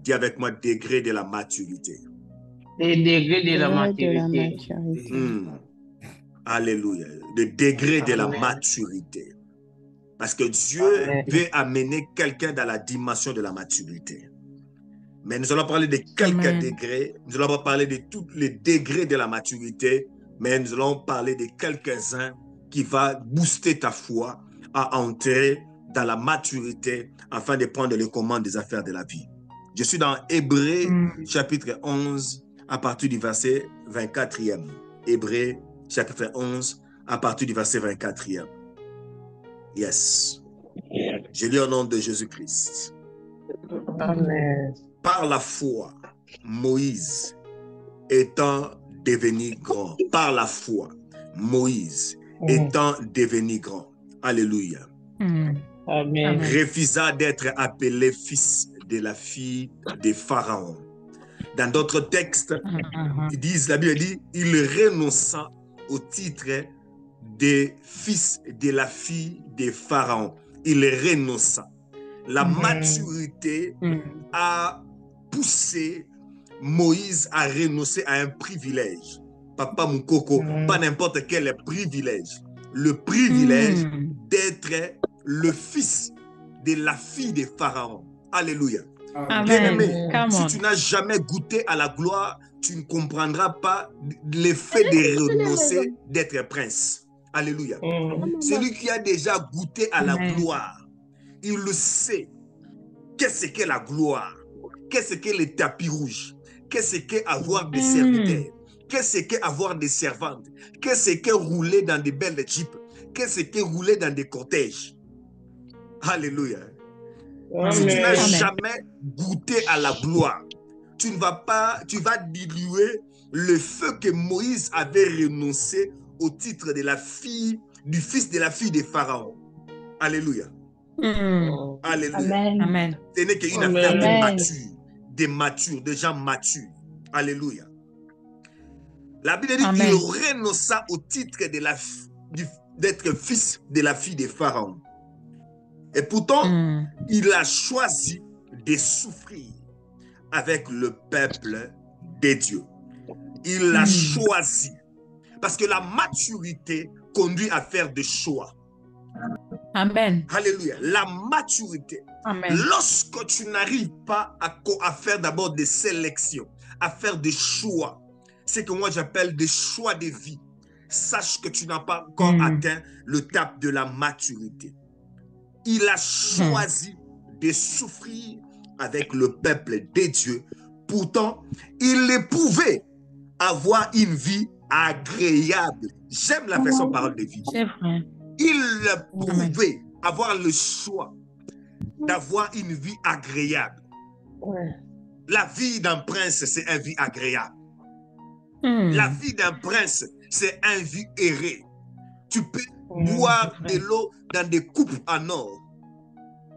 Dis avec moi, degré de la maturité. Les degrés de la maturité. Alléluia. Le degré de la Amen. maturité. Parce que Dieu Amen. veut amener quelqu'un dans la dimension de la maturité. Mais nous allons parler de quelques degrés. Nous allons pas parler de tous les degrés de la maturité, mais nous allons parler de quelques-uns qui vont booster ta foi à entrer dans la maturité afin de prendre les commandes des affaires de la vie. Je suis dans Hébreux chapitre 11 à partir du verset 24e. Hébreux chapitre 11 à partir du verset 24e. Yes. Je lis au nom de Jésus-Christ. Amen. Par la foi, Moïse étant devenu grand. Par la foi, Moïse étant devenu grand. Alléluia. Amen. Refusa d'être appelé fils de la fille de Pharaon. Dans d'autres textes, la Bible dit, il renonça au titre de fils de la fille de Pharaon. Il renonça. La maturité a poussé Moïse à renoncer à un privilège. Papa Moukoko, pas n'importe quel privilège. Le privilège d'être le fils de la fille de Pharaon. Alléluia. Bien-aimé, si tu n'as jamais goûté à la gloire, tu ne comprendras pas l'effet de renoncer d'être prince. Alléluia. Celui qui a déjà goûté à la gloire, il le sait. Qu'est-ce qu'est la gloire? Qu'est-ce qu'est le tapis rouge? Qu'est-ce qu'est avoir des serviteurs? Qu'est-ce qu'est avoir des servantes? Qu'est-ce qu'est rouler dans des belles jeeps? Qu'est-ce qu'est rouler dans des cortèges? Alléluia. Si tu n'as jamais goûté à la gloire, tu vas diluer le feu que Moïse avait renoncé au titre de la fille, du fils de la fille de Pharaon. Alléluia. Alléluia. Amen. Ce n'est qu'une affaire de mature, de gens matures. Alléluia. La Bible dit qu'il renonça au titre d'être fils de la fille de Pharaon. Et pourtant, il a choisi de souffrir avec le peuple de Dieu. Il l'a choisi. Parce que la maturité conduit à faire des choix. Amen. Alléluia. La maturité. Amen. Lorsque tu n'arrives pas à faire d'abord des sélections, à faire des choix, c'est que moi j'appelle des choix de vie. Sache que tu n'as pas encore atteint le cap de la maturité. Il a choisi de souffrir avec le peuple de Dieu. Pourtant, il pouvait avoir une vie agréable. J'aime la version parole de vie. C'est vrai. Il pouvait avoir le choix d'avoir une vie agréable. La vie d'un prince, c'est une vie agréable. La vie d'un prince, c'est une vie errée. Tu peux boire de l'eau dans des coupes en or.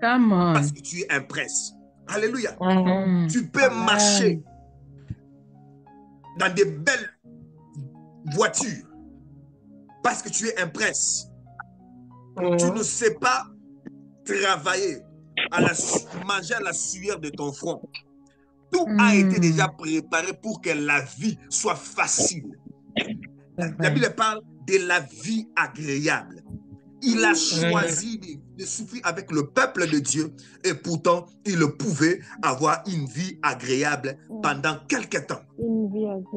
Parce que tu es un prince. Alléluia. Tu peux marcher dans des belles voitures parce que tu es un prince. Tu ne sais pas travailler, manger à la sueur de ton front. Tout a été déjà préparé pour que la vie soit facile. La Bible parle de la vie agréable. Il a choisi de souffrir avec le peuple de Dieu et pourtant, il pouvait avoir une vie agréable pendant quelques temps.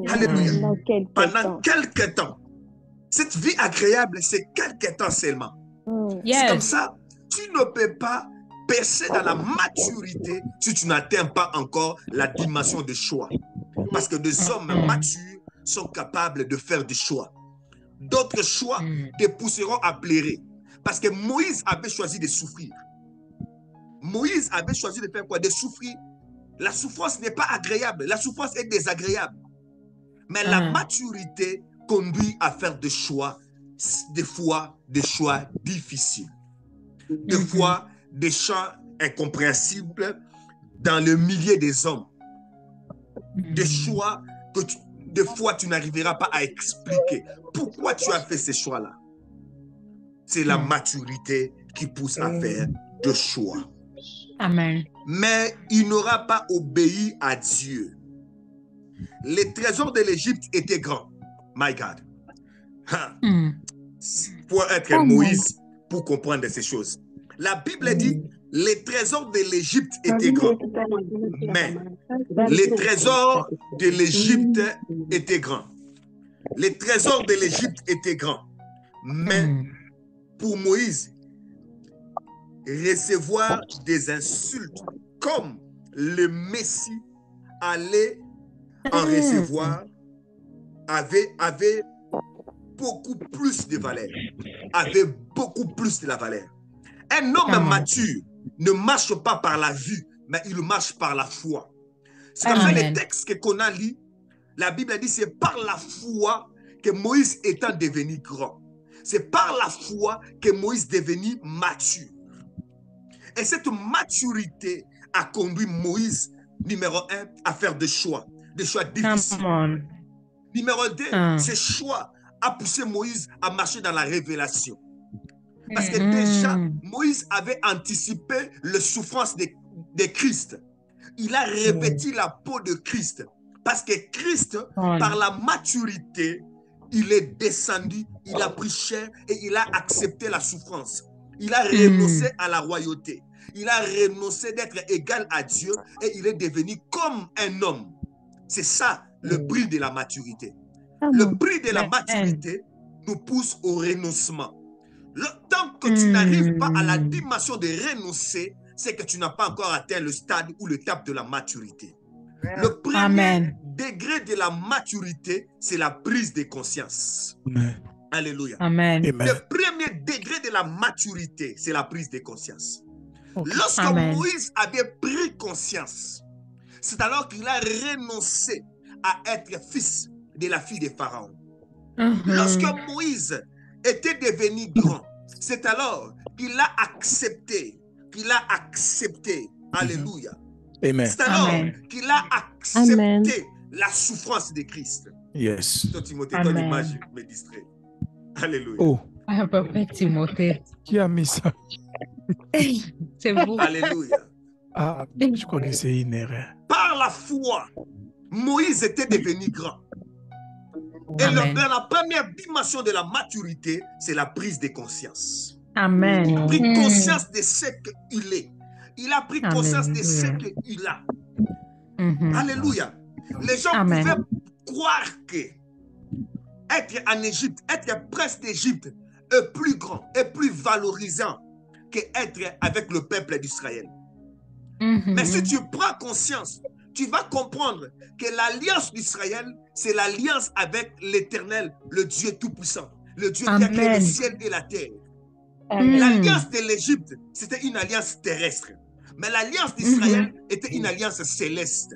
Alléluia. Pendant quelques temps. Cette vie agréable, c'est quelques temps seulement. C'est comme ça, tu ne peux pas percer dans la maturité si tu n'atteins pas encore la dimension de choix. Parce que des hommes matures sont capables de faire des choix. D'autres choix te pousseront à pleurer. Parce que Moïse avait choisi de souffrir. Moïse avait choisi de faire quoi? De souffrir. La souffrance n'est pas agréable. La souffrance est désagréable. Mais la maturité conduit à faire des choix, des fois des choix difficiles. Des fois des choix incompréhensibles dans le milieu des hommes. Des choix que des fois tu n'arriveras pas à expliquer. Pourquoi tu as fait ces choix-là? C'est la maturité qui pousse à faire des choix. Amen. mais il n'aura pas obéi à Dieu. Les trésors de l'Égypte étaient grands. My God. Il faut être Moïse pour comprendre ces choses. La Bible dit, les trésors de l'Égypte étaient grands. Mais les trésors de l'Égypte étaient grands. Les trésors de l'Égypte étaient grands. Mais pour Moïse, recevoir des insultes comme le Messie allait en recevoir avait beaucoup plus de valeur. Avait beaucoup plus de la valeur. Un homme mature ne marche pas par la vue, mais il marche par la foi. C'est comme ça les textes qu'on a lus, la Bible dit c'est par la foi que Moïse étant devenu grand. C'est par la foi que Moïse est devenu mature. Et cette maturité a conduit Moïse, numéro 1, à faire des choix difficiles. Numéro 2, ce choix a poussé Moïse à marcher dans la révélation. Parce que déjà, Moïse avait anticipé les souffrances de Christ. Il a revêtu la peau de Christ. Parce que Christ, par la maturité, il est descendu, il a pris chair et il a accepté la souffrance. Il a renoncé à la royauté. Il a renoncé d'être égal à Dieu et il est devenu comme un homme. C'est ça le prix de la maturité. Le prix de la maturité nous pousse au renoncement. Tant que tu n'arrives pas à la dimension de renoncer, c'est que tu n'as pas encore atteint le stade ou l'étape de la maturité. Le premier degré de la maturité, c'est la prise de conscience. Alléluia. Amen. Le premier degré de la maturité, c'est la prise de conscience. Lorsque Moïse avait pris conscience, c'est alors qu'il a renoncé à être fils de la fille de Pharaon. Lorsque Moïse était devenu grand, c'est alors qu'il a accepté, alléluia. C'est alors qu'il a accepté la souffrance de Christ. Yes. Toi, Timothée, ton image me distrait. Alléluia. Oh. Papa Timothée. Qui a mis ça? C'est vous. Alléluia. Ah, je crois que c'est une erreur. Par la foi, Moïse était devenu grand. Et la première dimension de la maturité, c'est la prise de conscience. Amen. Il a pris conscience de ce qu'il est. Il a pris conscience de ce qu'il a. Alléluia. Les gens pouvaient croire que être en Égypte, être prince d'Égypte est plus grand, est plus valorisant qu'être avec le peuple d'Israël. Mais si tu prends conscience, tu vas comprendre que l'alliance d'Israël, c'est l'alliance avec l'Éternel, le Dieu Tout-Puissant, le Dieu qui a créé le ciel et la terre. L'alliance de l'Égypte, c'était une alliance terrestre. Mais l'alliance d'Israël était une alliance céleste.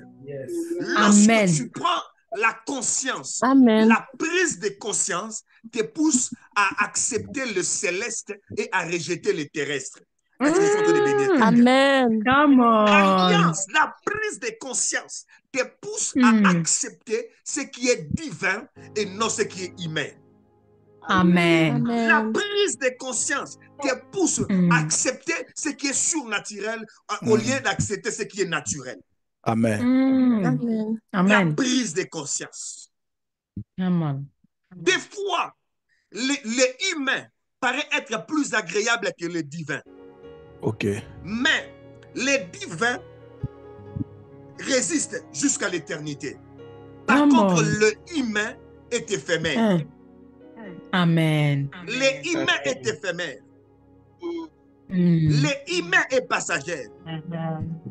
Lorsque tu prends la conscience, la prise de conscience te pousse à accepter le céleste et à rejeter le terrestre. Amen. L'alliance, la prise de conscience te pousse à accepter ce qui est divin et non ce qui est humain. Amen. La prise de conscience te pousse à accepter ce qui est surnaturel au lieu d'accepter ce qui est naturel. Amen. La prise de conscience. Amen. Des fois, le humain paraît être plus agréable que le divin. Ok. Mais le divin résiste jusqu'à l'éternité. Par contre, le humain est éphémère. Amen. Le humain est éphémère. Le humain est passager.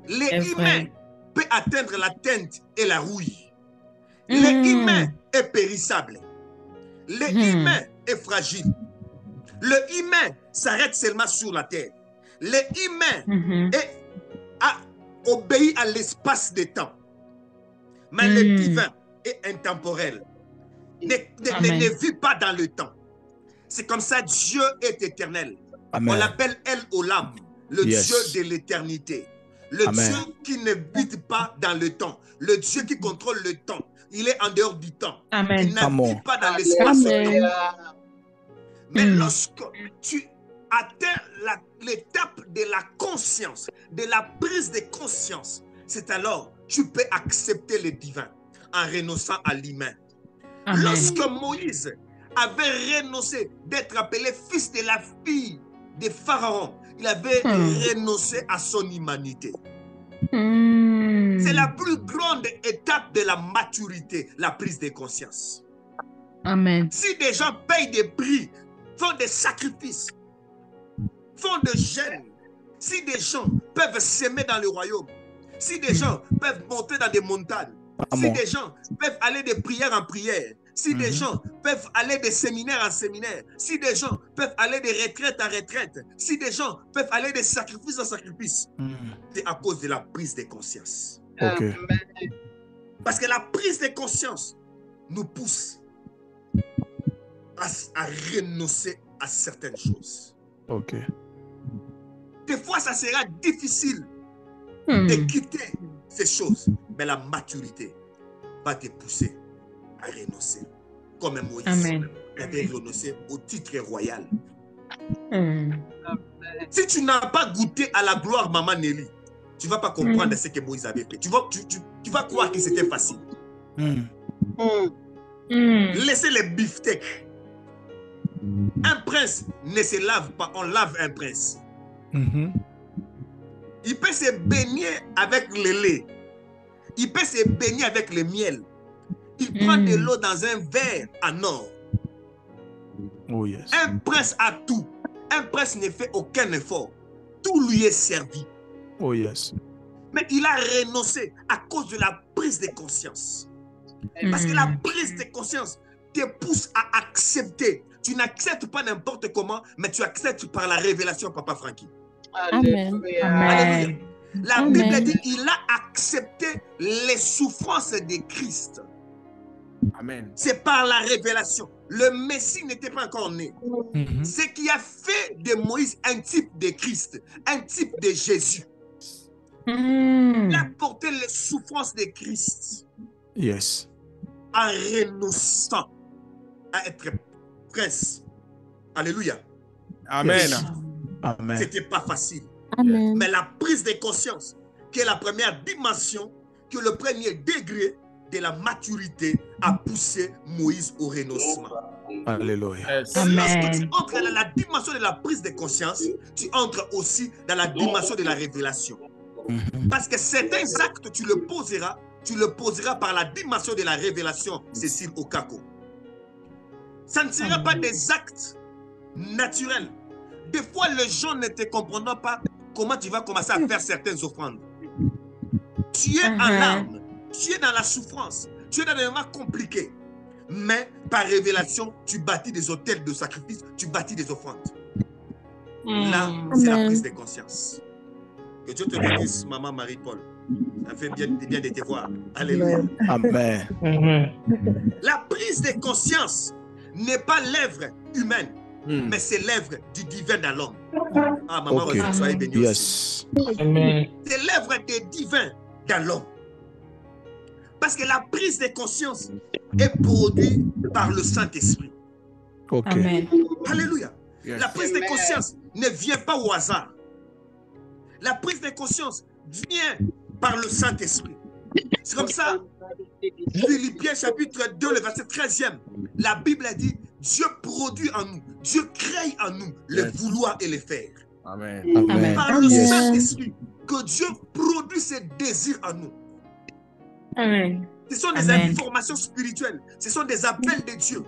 Le humain peut atteindre la teinte et la rouille. Le humain est périssable. Le humain est fragile. Le humain s'arrête seulement sur la terre. Le humain obéit à l'espace des temps. Mais le divin est intemporel. Ne vit pas dans le temps. C'est comme ça, Dieu est éternel. On l'appelle El Olam, le Dieu de l'éternité. Le Dieu qui ne vit pas dans le temps. Le Dieu qui contrôle le temps. Il est en dehors du temps. Il n'habite pas dans l'espace-temps. Mais lorsque tu atteint l'étape de la conscience, de la prise de conscience, c'est alors tu peux accepter le divin en renonçant à l'humain. Lorsque Moïse avait renoncé d'être appelé fils de la fille de Pharaon, il avait renoncé à son humanité. C'est la plus grande étape de la maturité, la prise de conscience. Amen. Si des gens payent des prix, font des sacrifices, font des jeûnes, si des gens peuvent s'aimer dans le royaume, si des gens peuvent monter dans des montagnes, si des gens peuvent aller de prière en prière, si des gens peuvent aller de séminaire en séminaire, si des gens peuvent aller de retraite en retraite, si des gens peuvent aller de sacrifice en sacrifice, c'est à cause de la prise de conscience. Okay. Parce que la prise de conscience nous pousse à renoncer à certaines choses. Ok. Des fois, ça sera difficile de quitter ces choses, mais la maturité va te pousser à renoncer. Comme Moïse avait renoncé au titre royal. Si tu n'as pas goûté à la gloire, Maman Nelly, tu ne vas pas comprendre ce que Moïse avait fait. Tu vas croire que c'était facile. Laissez les beefsteaks. Un prince ne se lave pas, on lave un prince. Il peut se baigner avec le lait. Il peut se baigner avec le miel. Il prend de l'eau dans un verre en or. Oh yes. Un prince a tout. Un prince ne fait aucun effort. Tout lui est servi. Oh yes. Mais il a renoncé à cause de la prise de conscience. Parce que la prise de conscience te pousse à accepter. Tu n'acceptes pas n'importe comment, mais tu acceptes par la révélation, Papa Frankie. Amen. Alléluia. La Bible dit qu'il a accepté les souffrances de Christ. Amen. C'est par la révélation. Le Messie n'était pas encore né. Ce qui a fait de Moïse un type de Christ, un type de Jésus. Il a porté les souffrances de Christ. Yes. En renonçant à être prince. Alléluia. Amen. Amen. C'était pas facile. Amen. Mais la prise de conscience, qui est la première dimension, qui est le premier degré de la maturité, a poussé Moïse au renoncement. Alléluia. Lorsque tu entres dans la dimension de la prise de conscience, tu entres aussi dans la dimension de la révélation. Parce que certains actes, tu le poseras par la dimension de la révélation, Cécile Okako. Ça ne sera pas des actes naturels. Des fois, les gens ne te comprennent pas comment tu vas commencer à faire certaines offrandes. Tu es en larmes, tu es dans la souffrance, tu es dans des moments compliqués. Mais par révélation, tu bâtis des autels de sacrifice, tu bâtis des offrandes. Là, c'est la prise de conscience. Que Dieu te bénisse, Maman Marie-Paul. Ça fait bien de te voir. Alléluia. Amen. La prise de conscience n'est pas l'œuvre humaine, mais c'est l'œuvre du divin dans l'homme. Ah, Maman, soyez bénie aussi. C'est l'œuvre des divins dans l'homme. Parce que la prise de conscience est produite par le Saint-Esprit. Amen. Alléluia. La prise de conscience ne vient pas au hasard. La prise de conscience vient par le Saint-Esprit. C'est comme ça, Philippiens chapitre 2, le verset 13e, la Bible a dit, Dieu produit en nous, Dieu crée en nous le vouloir et le faire. Amen. Par le Saint-Esprit, que Dieu produit ses désirs en nous. Amen. Ce sont des informations spirituelles, ce sont des appels de Dieu.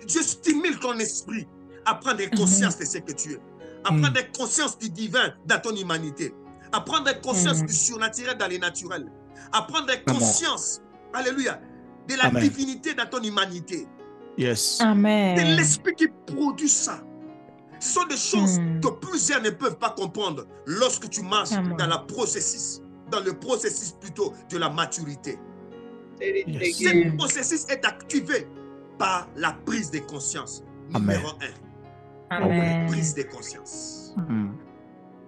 Dieu stimule ton esprit à prendre conscience de ce que tu es, à prendre conscience du divin dans ton humanité, à prendre conscience du surnaturel dans les naturels, à prendre conscience, alléluia, de la divinité dans ton humanité. Yes. Amen. C'est l'esprit qui produit ça. Ce sont des choses que plusieurs ne peuvent pas comprendre lorsque tu marches dans le processus plutôt de la maturité. Yes. Ce processus est activé par la prise de conscience. Numéro 1. Amen. La prise de conscience.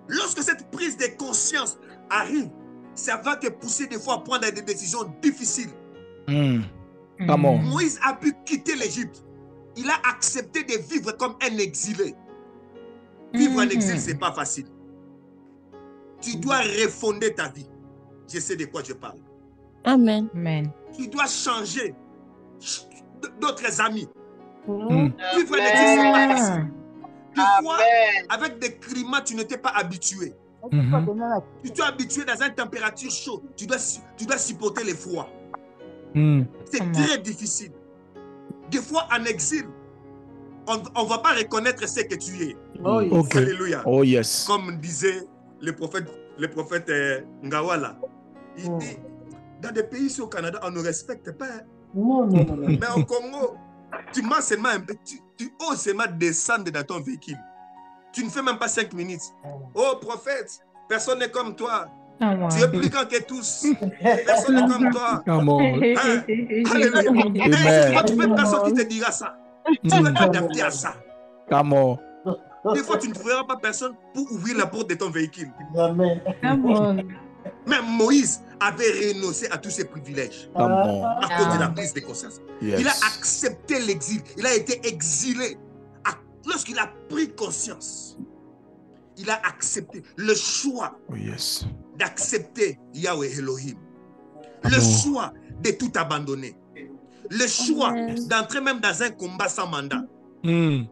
Lorsque cette prise de conscience arrive, ça va te pousser des fois à prendre des décisions difficiles. Moïse a pu quitter l'Égypte. Il a accepté de vivre comme un exilé. Vivre en exil, ce n'est pas facile. Tu dois refonder ta vie. Je sais de quoi je parle. Amen. Amen. Tu dois changer d'autres amis. Amen. Vivre en exil, ce n'est pas facile. Des fois, avec des climats, tu ne t'es pas habitué. Tu t'es habitué dans une température chaude. Tu dois supporter les froids. C'est très difficile. Des fois, en exil, on ne va pas reconnaître ce que tu es. Okay. Alléluia. Oh, yes. Comme disait le prophète Ngawala. Il dit, dans des pays ici au Canada, on ne respecte pas. Mais au Congo, tu mens seulement un peu, tu oses seulement descendre dans ton véhicule. Tu ne fais même pas 5 minutes. Oh prophète, personne n'est comme toi. Tu es plus grand que tous. Personne n'est comme toi. Come on. Hein? Alléluia. Tu vas trouver personne qui te dira ça. Tu dois t'adapter à ça. Come on. Des fois, tu ne trouveras pas personne pour ouvrir la porte de ton véhicule. Même Moïse avait renoncé à tous ses privilèges à cause de la prise de conscience. Yes. Il a accepté l'exil. Il a été exilé. Lorsqu'il a pris conscience, il a accepté le choix d'accepter Yahweh Elohim. Le choix de tout abandonner. Le choix d'entrer même dans un combat sans mandat. Il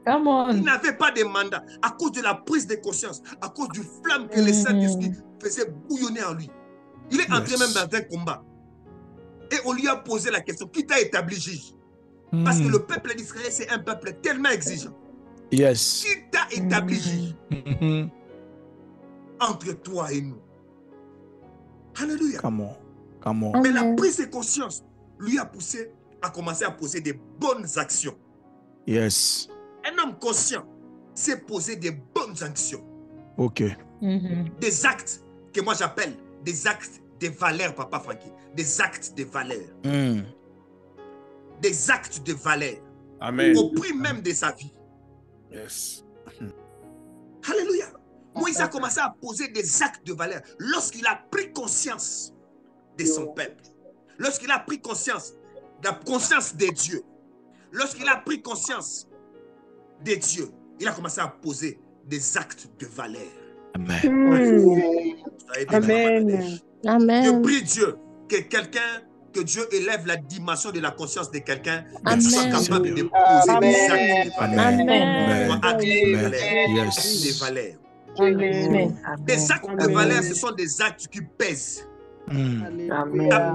n'avait pas de mandat à cause de la prise de conscience, à cause du flamme que le Saint-Esprit faisait bouillonner en lui. Il est entré même dans un combat. Et on lui a posé la question, qui t'a établi juge? Parce que le peuple d'Israël, c'est un peuple tellement exigeant. Yes. Qui t'a établi juge entre toi et nous? Alléluia. Come on. Come on. Mais la prise de conscience lui a poussé à commencer à poser des bonnes actions. Yes. Un homme conscient sait poser des bonnes actions. Ok. Des actes que moi j'appelle des actes de valeur, Papa Frankie. Des actes de valeur. Des actes de valeur. Amen. Au prix même de sa vie. Yes. Alléluia. Moïse a commencé à poser des actes de valeur lorsqu'il a pris conscience de son peuple. Lorsqu'il a pris conscience de la conscience des dieux. Lorsqu'il a pris conscience des dieux, il a commencé à poser des actes de valeur. Amen. Amen. Je prie Dieu que Dieu élève la dimension de la conscience de quelqu'un, que tu sois capable de poser des actes de valeur. Des valeurs. Des actes de valeur, ce sont des actes qui pèsent. Ça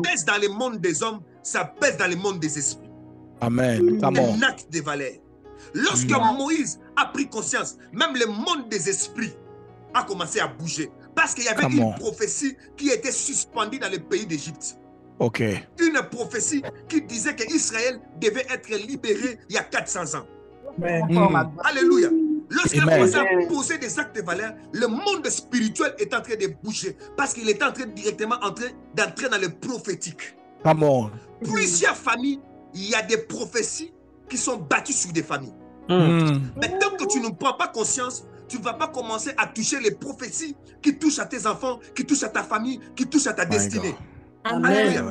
pèse dans le monde des hommes, ça pèse dans le monde des esprits. Amen. Un acte de valeur. Lorsque Moïse a pris conscience, même le monde des esprits a commencé à bouger. Parce qu'il y avait une prophétie qui était suspendue dans le pays d'Égypte. Une prophétie qui disait qu'Israël devait être libéré il y a 400 ans. Alléluia. Lorsqu'il a commencé à poser des actes de valeur, le monde spirituel est en train de bouger. Parce qu'il est en train directement d'entrer dans le prophétique. Plusieurs familles, il y a des prophéties qui sont battues sur des familles. Mais tant que tu ne prends pas conscience, tu ne vas pas commencer à toucher les prophéties qui touchent à tes enfants, qui touchent à ta famille, qui touchent à ta destinée. Alléluia.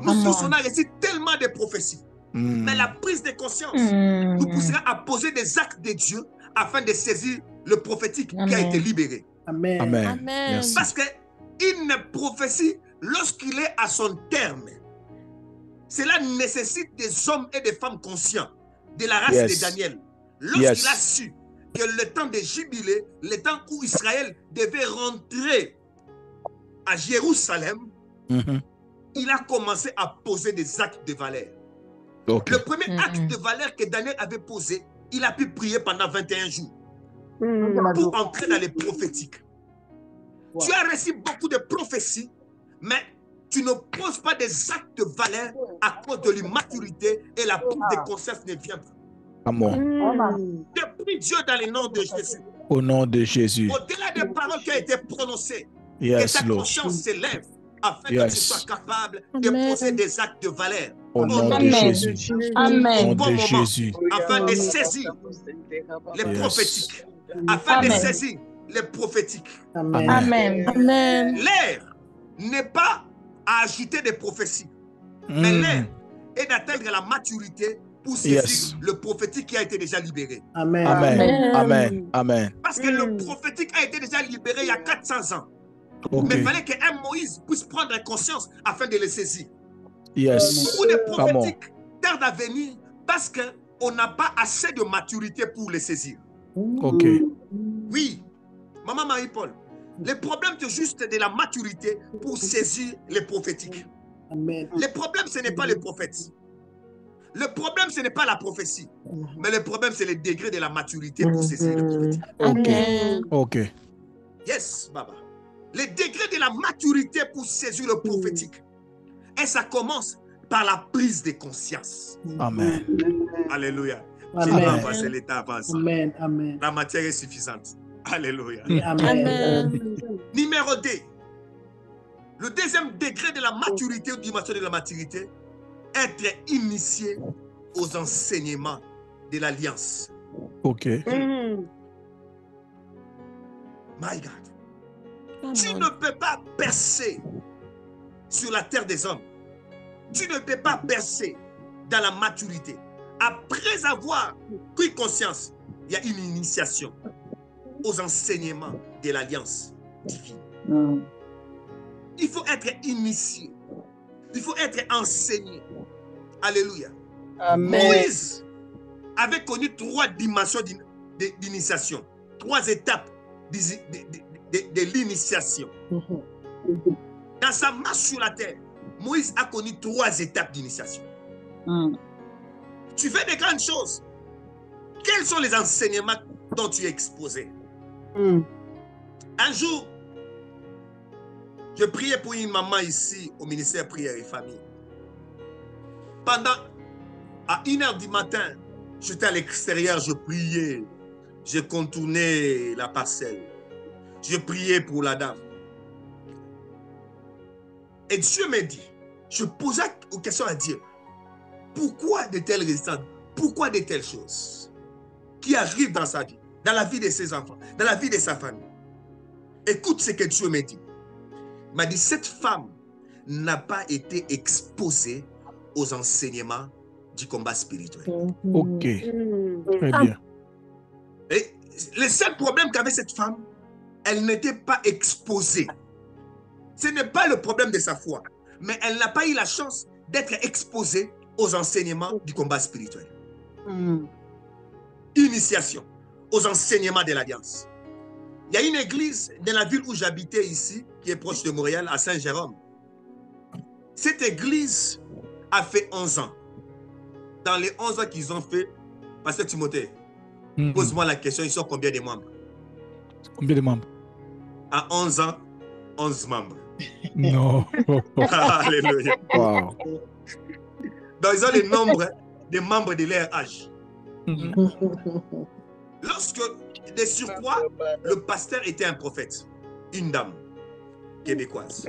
Nous tous, on a reçu tellement de prophéties. Mais la prise de conscience nous poussera à poser des actes de Dieu afin de saisir le prophétique qui a été libéré. Amen. Parce qu'une prophétie, lorsqu'il est à son terme, cela nécessite des hommes et des femmes conscients de la race de Daniel. Lorsqu'il a su que le temps de jubilé, le temps où Israël devait rentrer à Jérusalem, il a commencé à poser des actes de valeur. Le premier acte de valeur que Daniel avait posé, il a pu prier pendant 21 jours pour entrer dans les prophétiques. Tu as reçu beaucoup de prophéties, mais tu ne poses pas des actes de valeur à cause de l'immaturité et la prise de conscience ne vient pas. Je prie Dieu dans le nom de Jésus. Au nom de Jésus. Au-delà des paroles qui ont été prononcées, que ta conscience s'élève afin que tu sois capable de poser des actes de valeur. Au nom de Jésus. Amen. Au nom de Jésus. Afin de saisir les prophétiques. Afin de saisir les prophétiques. Amen. Amen. L'air n'est pas à ajouter des prophéties. Mais l'air est d'atteindre la maturité pour saisir le prophétique qui a été déjà libéré. Amen. Amen. Amen. Amen. Parce que le prophétique a été déjà libéré il y a 400 ans. Mais il fallait qu'un Moïse puisse prendre conscience afin de le saisir. Yes. Beaucoup de prophétiques tardent à venir parce qu'on n'a pas assez de maturité pour les saisir. Ok. Oui, Maman Marie-Paul, le problème c'est juste de la maturité pour saisir les prophétiques. Amen. Le problème, ce n'est pas les prophètes. Le problème, ce n'est pas la prophétie. Mais le problème, c'est le degré de la maturité pour saisir le prophétique. Ok. Ok. Yes, Baba. Le degré de la maturité pour saisir le prophétique. Et ça commence par la prise de conscience. Amen. Alléluia. Amen. L'état avance. Amen. Amen. La matière est suffisante. Alléluia. Amen. Numéro 2. Le deuxième degré de la maturité ou dimension de la maturité, être initié aux enseignements de l'alliance. Ok. My God. Tu ne peux pas percer sur la terre des hommes. Tu ne peux pas percer dans la maturité. Après avoir pris conscience, il y a une initiation aux enseignements de l'alliance divine. Il faut être initié. Il faut être enseigné. Alléluia. Amen. Moïse avait connu 3 dimensions d'initiation. 3 étapes de l'initiation. Dans sa marche sur la terre, Moïse a connu 3 étapes d'initiation. Tu fais des grandes choses. Quels sont les enseignements dont tu es exposé? Un jour, je priais pour une maman ici au ministère Prière et Famille. À 1h du matin, j'étais à l'extérieur, je priais. Je contournais la parcelle. Je priais pour la dame. Et Dieu m'a dit, je posais une question à Dieu. Pourquoi de telles résistances? Pourquoi de telles choses qui arrivent dans sa vie, dans la vie de ses enfants, dans la vie de sa famille? Écoute ce que Dieu m'a dit. Il m'a dit, cette femme n'a pas été exposée aux enseignements du combat spirituel. Ok. Très bien. Et le seul problème qu'avait cette femme, elle n'était pas exposée. Ce n'est pas le problème de sa foi, mais elle n'a pas eu la chance d'être exposée aux enseignements du combat spirituel. Initiation aux enseignements de l'Alliance. Il y a une église dans la ville où j'habitais ici, qui est proche de Montréal, à Saint-Jérôme. Cette église a fait 11 ans. Dans les 11 ans qu'ils ont fait, Pasteur Timothée, pose-moi la question, ils sont combien de membres? Combien de membres? À 11 ans, 11 membres. Non. Alléluia. Wow. Donc, ils ont le nombre de membres de leur âge. Lorsque, de surcroît, le pasteur était un prophète, une dame québécoise.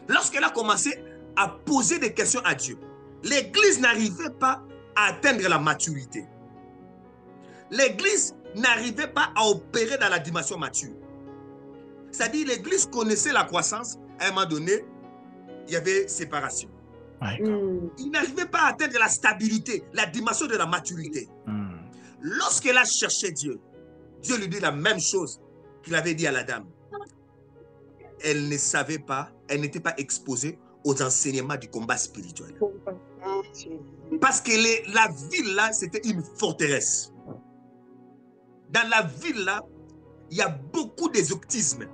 Lorsqu'elle a commencé à poser des questions à Dieu, l'église n'arrivait pas à atteindre la maturité. L'église n'arrivait pas à opérer dans la dimension mature. C'est-à-dire, l'église connaissait la croissance. À un moment donné, il y avait séparation. Il n'arrivait pas à atteindre la stabilité, la dimension de la maturité. Lorsqu'elle a cherché Dieu, Dieu lui dit la même chose qu'il avait dit à la dame. Elle ne savait pas, elle n'était pas exposée aux enseignements du combat spirituel. Parce que la ville là, c'était une forteresse. Dans la ville là, il y a beaucoup d'exotisme.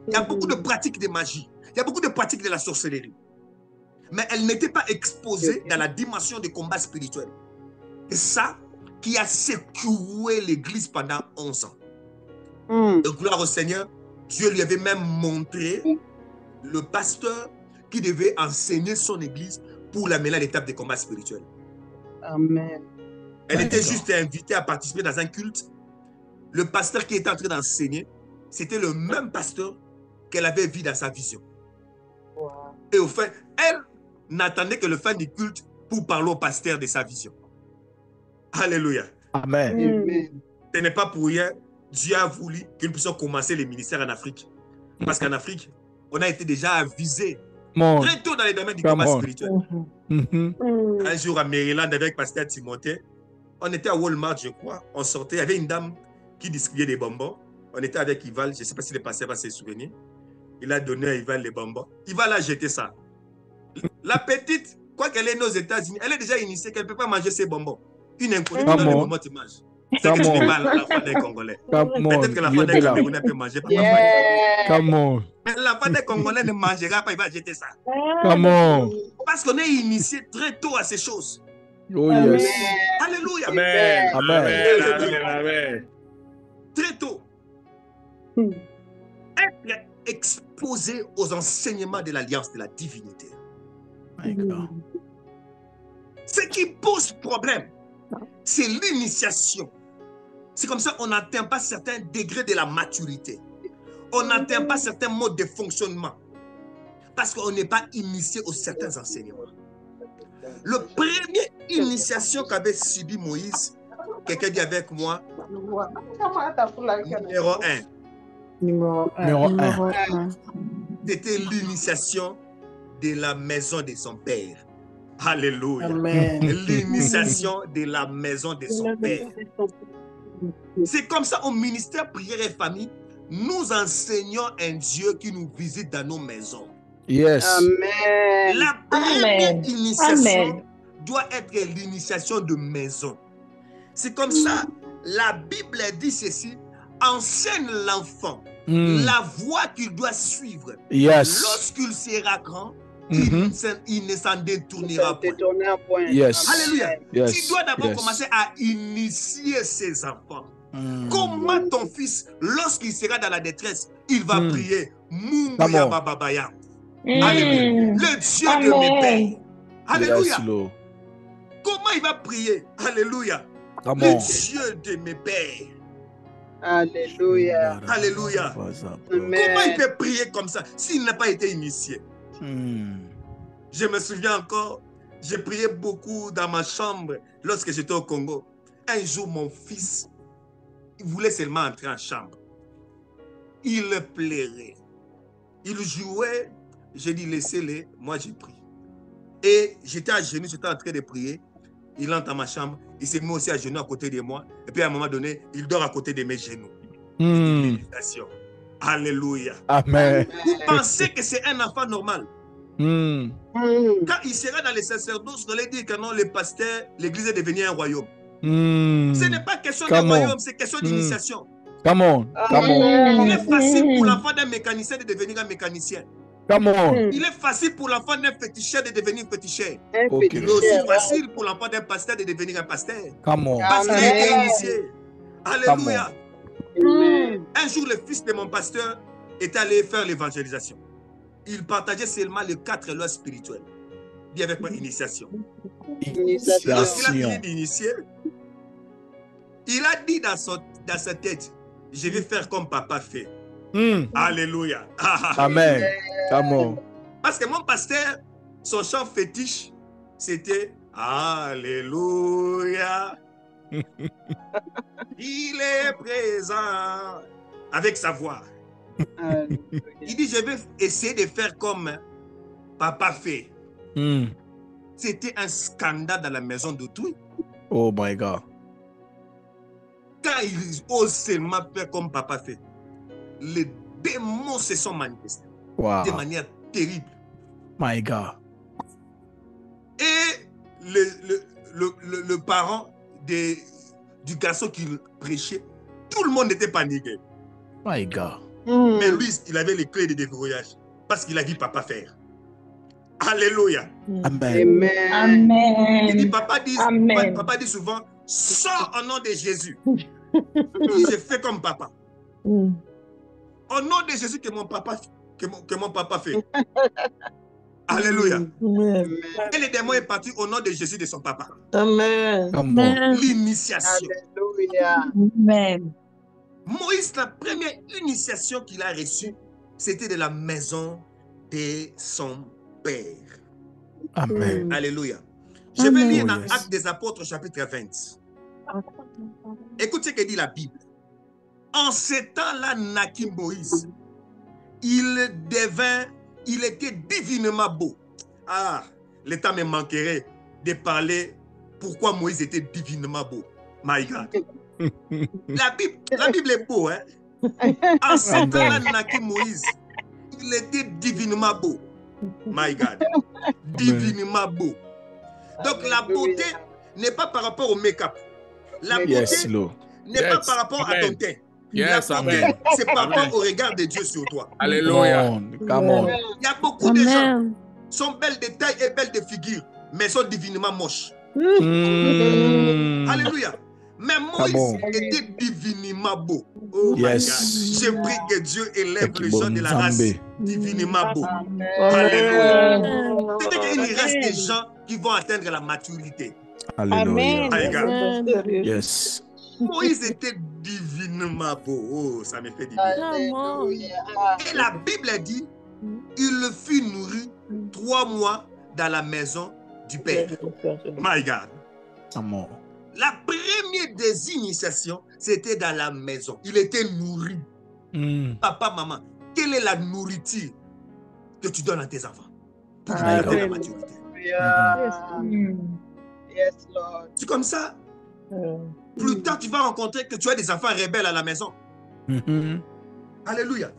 Il y a beaucoup de pratiques de magie. Il y a beaucoup de pratiques de la sorcellerie. Mais elle n'était pas exposée dans la dimension du combat spirituel. Et ça qui a secoué l'église pendant 11 ans. Et gloire au Seigneur, Dieu lui avait même montré le pasteur qui devait enseigner son église pour l'amener à l'étape des combats spirituels. Amen. Elle était juste invitée à participer dans un culte. Le pasteur qui était en train d'enseigner, c'était le même pasteur qu'elle avait vu dans sa vision. Et au fait, elle n'attendait que le fin du culte pour parler au pasteur de sa vision. Alléluia. Amen. Ce n'est pas pour rien, Dieu a voulu que nous puissions commencer les ministères en Afrique. Parce qu'en Afrique, on a été déjà avisé Très tôt dans les domaines du combat spirituel. Un jour à Maryland avec Pasteur Timothée, on était à Walmart, je crois. On sortait, il y avait une dame qui distribuait des bonbons. On était avec Ival, je ne sais pas si le pasteur va se souvenir. Il a donné à Ival les bonbons. Ival a jeté ça. La petite, quoi qu'elle est née aux États-Unis, elle est déjà initiée qu'elle ne peut pas manger ses bonbons. Une inconnue dans les bonbons, tu manges. C'est que ce n'est pas l'enfant d'un Congolais. Peut-être que l'enfant d'un Camerounais peut manger. Mais l'enfant d'un Congolais ne mangera pas, il va jeter ça. Parce qu'on est initié très tôt à ces choses. Oh yes. Alléluia. Amen. Amen. Très tôt. Être exposé aux enseignements de l'alliance de la divinité. Ce qui pose problème, c'est l'initiation. C'est comme ça qu'on n'atteint pas certains degrés de la maturité. On n'atteint pas certains modes de fonctionnement. Parce qu'on n'est pas initié aux certains enseignements. Le premier initiation qu'avait subi Moïse, quelqu'un dit avec moi, numéro 1. C'était l'initiation de la maison de son père. Alléluia. L'initiation de la maison de son père. C'est comme ça au ministère prière et famille, nous enseignons un Dieu qui nous visite dans nos maisons. Yes. Amen. La première initiation doit être l'initiation de maison. C'est comme ça, la Bible dit ceci, enseigne l'enfant la voie qu'il doit suivre. Lorsqu'il sera grand, il ne s'en détournera point. Alléluia. Tu dois d'abord commencer à initier ses enfants. Comment ton fils, lorsqu'il sera dans la détresse, il va prier Mungu Bababaya. Alléluia. Le Dieu de mes pères. Alléluia. Comment il va prier? Alléluia. Le Dieu de mes pères. Alléluia. Alléluia. Comment il peut prier comme ça s'il n'a pas été initié? Je me souviens encore, j'ai prié beaucoup dans ma chambre lorsque j'étais au Congo. Un jour, mon fils, il voulait seulement entrer en chambre. Il pleurait. Il jouait. J'ai dit, laissez-les. Moi, j'ai prié. Et j'étais à genoux, j'étais en train de prier. Il entre dans ma chambre. Il s'est mis aussi à genoux à côté de moi. Et puis à un moment donné, il dort à côté de mes genoux. Alléluia. Amen. Vous pensez que c'est un enfant normal? Quand il sera dans les sacerdoces, on allait dire que non, les pasteurs, l'église est devenue un royaume. Ce n'est pas question de royaume, c'est question d'initiation. Il est facile pour l'enfant d'un mécanicien de devenir un mécanicien. Il est facile pour l'enfant d'un féticheur de devenir féticheur. Il est aussi facile pour l'enfant d'un pasteur de devenir un pasteur. Parce qu'il a été initié. Alléluia. Un jour, le fils de mon pasteur est allé faire l'évangélisation. Il partageait seulement les 4 lois spirituelles. Il y avait pas initiation. Lorsqu'il a fini d'initier, il a dit dans sa tête, je vais faire comme papa fait. Alléluia. Amen. Parce que mon pasteur, son chant fétiche, c'était Alléluia. Il est présent avec sa voix. Il dit, je vais essayer de faire comme papa fait. C'était un scandale dans la maison d'autrui. Oh my God. Quand il ose seulement faire comme papa fait, les démons se sont manifestés de manière terrible. My God. Et le parent du garçon qu'il prêchait, tout le monde était paniqué. My God. Mais lui, il avait les clés de déverrouillage parce qu'il a vu papa faire. Alléluia. Amen. Amen. Il dit, papa dit souvent, sors au nom de Jésus. Je fais comme papa. Au nom de Jésus que mon papa fait. Alléluia. Et le démon est parti au nom de Jésus de son papa. Amen. L'initiation. Alléluia. Amen. Moïse, la première initiation qu'il a reçue, c'était de la maison de son père. Amen. Alléluia. Je vais lire dans Actes des Apôtres, chapitre 20. Écoute ce que dit la Bible. En ce temps-là, naquit Moïse. Il devint il était divinement beau. Ah, le temps me manquerait de parler pourquoi Moïse était divinement beau. My God. La Bible est beau, hein? En ce temps-là, naquit Moïse, il était divinement beau. My God. Divinement beau. Donc la beauté n'est pas par rapport au make-up. La beauté n'est pas par rapport à ton teint. La beauté, c'est par rapport au regard de Dieu sur toi. Alléluia. Come on. Il y a beaucoup de gens qui sont belles de taille et belles de figure, mais sont divinement moches. Alléluia. Mais Moïse était divinement beau. Oh my God. Je prie que Dieu élève les gens de la race divinement beau. Alléluia. C'est-à-dire qu'il reste des gens qui vont atteindre la maturité. Alléluia. Amen. Yes. Moïse était divinement beau. Oh, ça me fait du bien. Et la Bible dit, il le fut nourri 3 mois dans la maison du Père. My God. Come on. La première des initiations, c'était dans la maison. Il était nourri. Papa, maman, quelle est la nourriture que tu donnes à tes enfants pour qu'ils atteignent la maturité? Yes, Lord. C'est comme ça. Plus tard, tu vas rencontrer que tu as des enfants rebelles à la maison. Alléluia.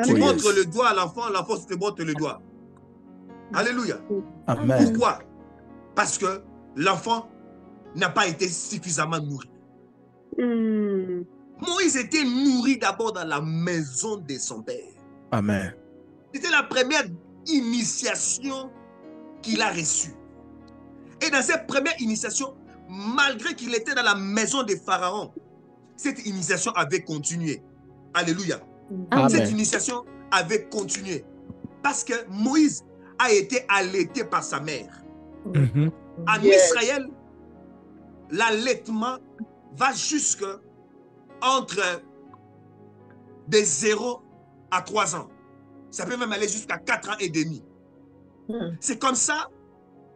Tu montres le doigt à l'enfant, l'enfant te montre le doigt. Alléluia. Amen. Pourquoi? Parce que l'enfant n'a pas été suffisamment nourri. Moïse était nourri d'abord dans la maison de son père. Amen. C'était la première initiation qu'il a reçue. Et dans cette première initiation, malgré qu'il était dans la maison de Pharaon, cette initiation avait continué. Alléluia. Amen. Cette initiation avait continué. Parce que Moïse a été allaité par sa mère. En Israël, l'allaitement va jusque entre de 0 à 3 ans. Ça peut même aller jusqu'à 4 ans et demi. C'est comme ça,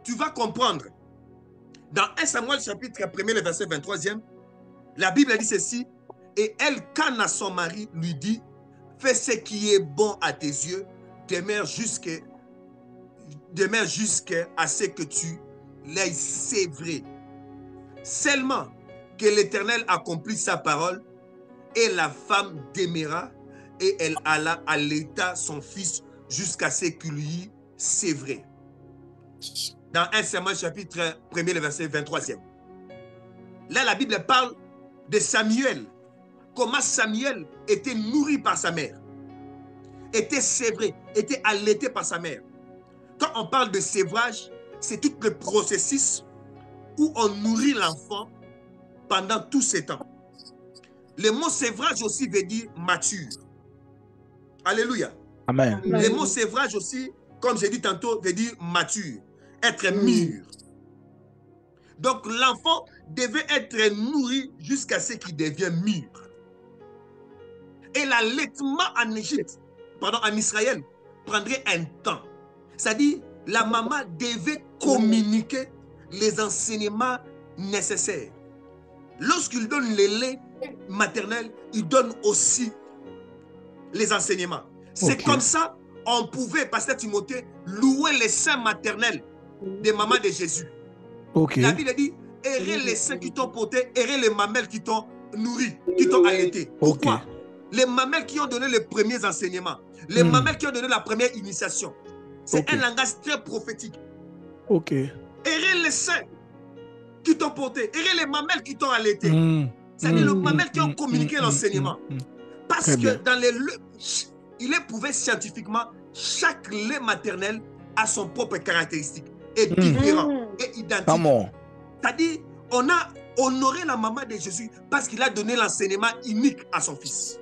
tu vas comprendre. Dans 1 Samuel chapitre 1er, le verset 23e, la Bible dit ceci, et Elkana, son mari, lui dit, fais ce qui est bon à tes yeux, demeure jusqu'à ce que tu l'aies sévré. Seulement que l'Éternel accomplit sa parole, et la femme demeura, et elle alla allaita son fils jusqu'à ce qu'il lui sévré. Dans 1 Samuel chapitre 1er, le verset 23e. Là, la Bible parle de Samuel. Comment Samuel était nourri par sa mère, était sévré, était allaité par sa mère. Quand on parle de sévrage, c'est tout le processus où on nourrit l'enfant pendant tous ces temps. Le mot sévrage aussi veut dire mature. Alléluia. Amen. Le mot sévrage aussi, comme j'ai dit tantôt, veut dire mature, être mûr. Donc l'enfant devait être nourri jusqu'à ce qu'il devienne mûr. Et l'allaitement en Égypte, en Israël, prendrait un temps. C'est-à-dire, la maman devait communiquer les enseignements nécessaires. Lorsqu'il donne le lait maternel, il donne aussi les enseignements. C'est comme ça on pouvait, pasteur Timothée, louer les seins maternels des mamans de Jésus. La Bible dit, errez les seins qui t'ont porté, errez les mamelles qui t'ont nourri, qui t'ont allaité. Pourquoi? Les mamelles qui ont donné les premiers enseignements, les mamelles qui ont donné la première initiation. C'est un langage très prophétique. Errez les seins qui t'ont porté, errez les mamelles qui t'ont allaité. C'est-à-dire les mamelles qui ont communiqué l'enseignement. Parce que dans les il est prouvé scientifiquement, chaque lait maternel a son propre caractéristique, est différent, est identique. C'est-à-dire, on a honoré la maman de Jésus parce qu'il a donné l'enseignement unique à son fils.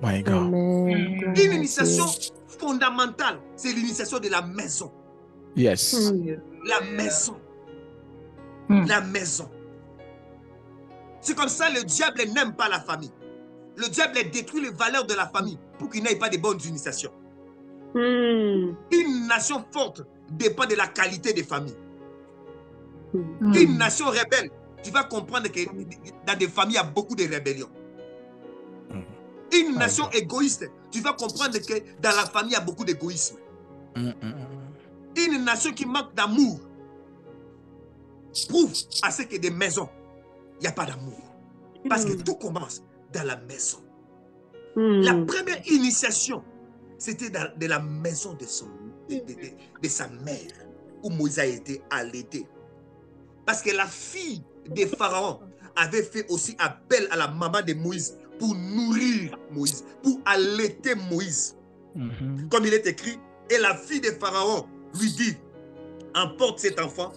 My God. Une initiation fondamentale, c'est l'initiation de la maison. Yes. La maison. La maison. C'est comme ça, le diable n'aime pas la famille. Le diable détruit les valeurs de la famille pour qu'il n'ait pas de bonnes initiations. Une nation forte dépend de la qualité des familles. Une nation rebelle, tu vas comprendre que dans des familles, il y a beaucoup de rébellions. Une nation égoïste, tu vas comprendre que dans la famille, il y a beaucoup d'égoïsme. Une nation qui manque d'amour prouve à ce que des maisons, il n'y a pas d'amour. Parce que tout commence dans la maison. La première initiation, c'était de la maison de sa mère, où Moïse a été allaité. Parce que la fille de Pharaon avait fait aussi appel à la maman de Moïse pour nourrir Moïse, pour allaiter Moïse. Comme il est écrit, et la fille de Pharaon lui dit, emporte cet enfant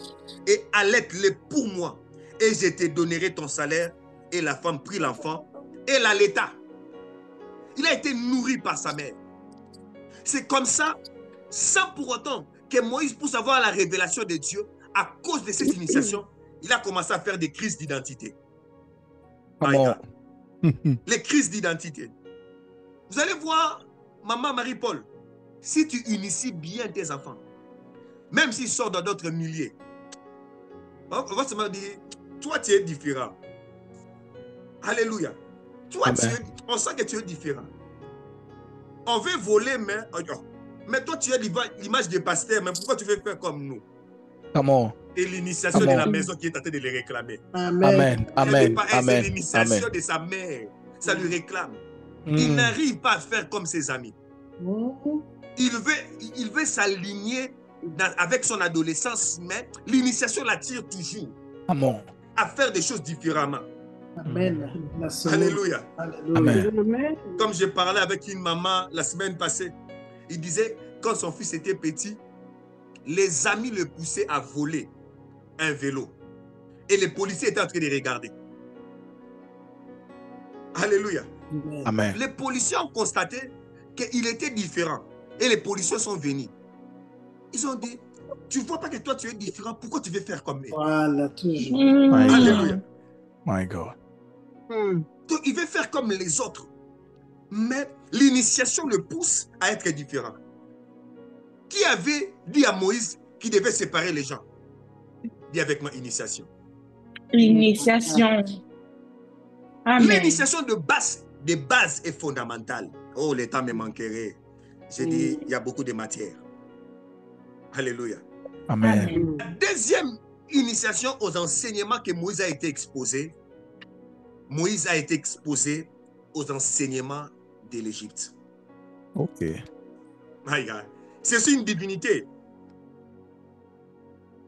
et allaite-le pour moi, et je te donnerai ton salaire. Et la femme prit l'enfant et l'allaita. Il a été nourri par sa mère. C'est comme ça, sans pour autant que Moïse puisse avoir la révélation de Dieu, à cause de cette initiation, il a commencé à faire des crises d'identité. Les crises d'identité. Vous allez voir, maman Marie-Paul, si tu inities bien tes enfants, même s'ils sortent dans d'autres milieux, on va se dire, toi tu es différent. Alléluia. Toi, on sent que tu es différent. On veut voler, mais toi, tu es l'image du pasteur, mais pourquoi tu veux faire comme nous? Et l'initiation de la maison qui est en train de les réclamer. Amen. C'est l'initiation de sa mère. Ça lui réclame. Il n'arrive pas à faire comme ses amis. Il veut s'aligner avec son adolescence, mais l'initiation l'attire toujours à faire des choses différemment. Amen. Alléluia. Amen. Comme je parlais avec une maman la semaine passée, il disait, quand son fils était petit, les amis le poussaient à voler un vélo. Et les policiers étaient en train de regarder. Alléluia. Amen. Les policiers ont constaté qu'il était différent. Et les policiers sont venus. Ils ont dit, tu ne vois pas que toi tu es différent, pourquoi tu veux faire comme lui? Voilà, toujours. Alléluia. My God. Donc, il veut faire comme les autres. Mais l'initiation le pousse à être différent. Qui avait dit à Moïse qu'il devait séparer les gens? Dis avec moi, initiation. L'initiation. L'initiation de base est fondamentale. Oh, le temps me manquerait. J'ai dit, il y a beaucoup de matière. Alléluia. Amen. La deuxième initiation aux enseignements que Moïse a été exposé, Moïse a été exposé aux enseignements de l'Égypte. Ok. C'est une divinité.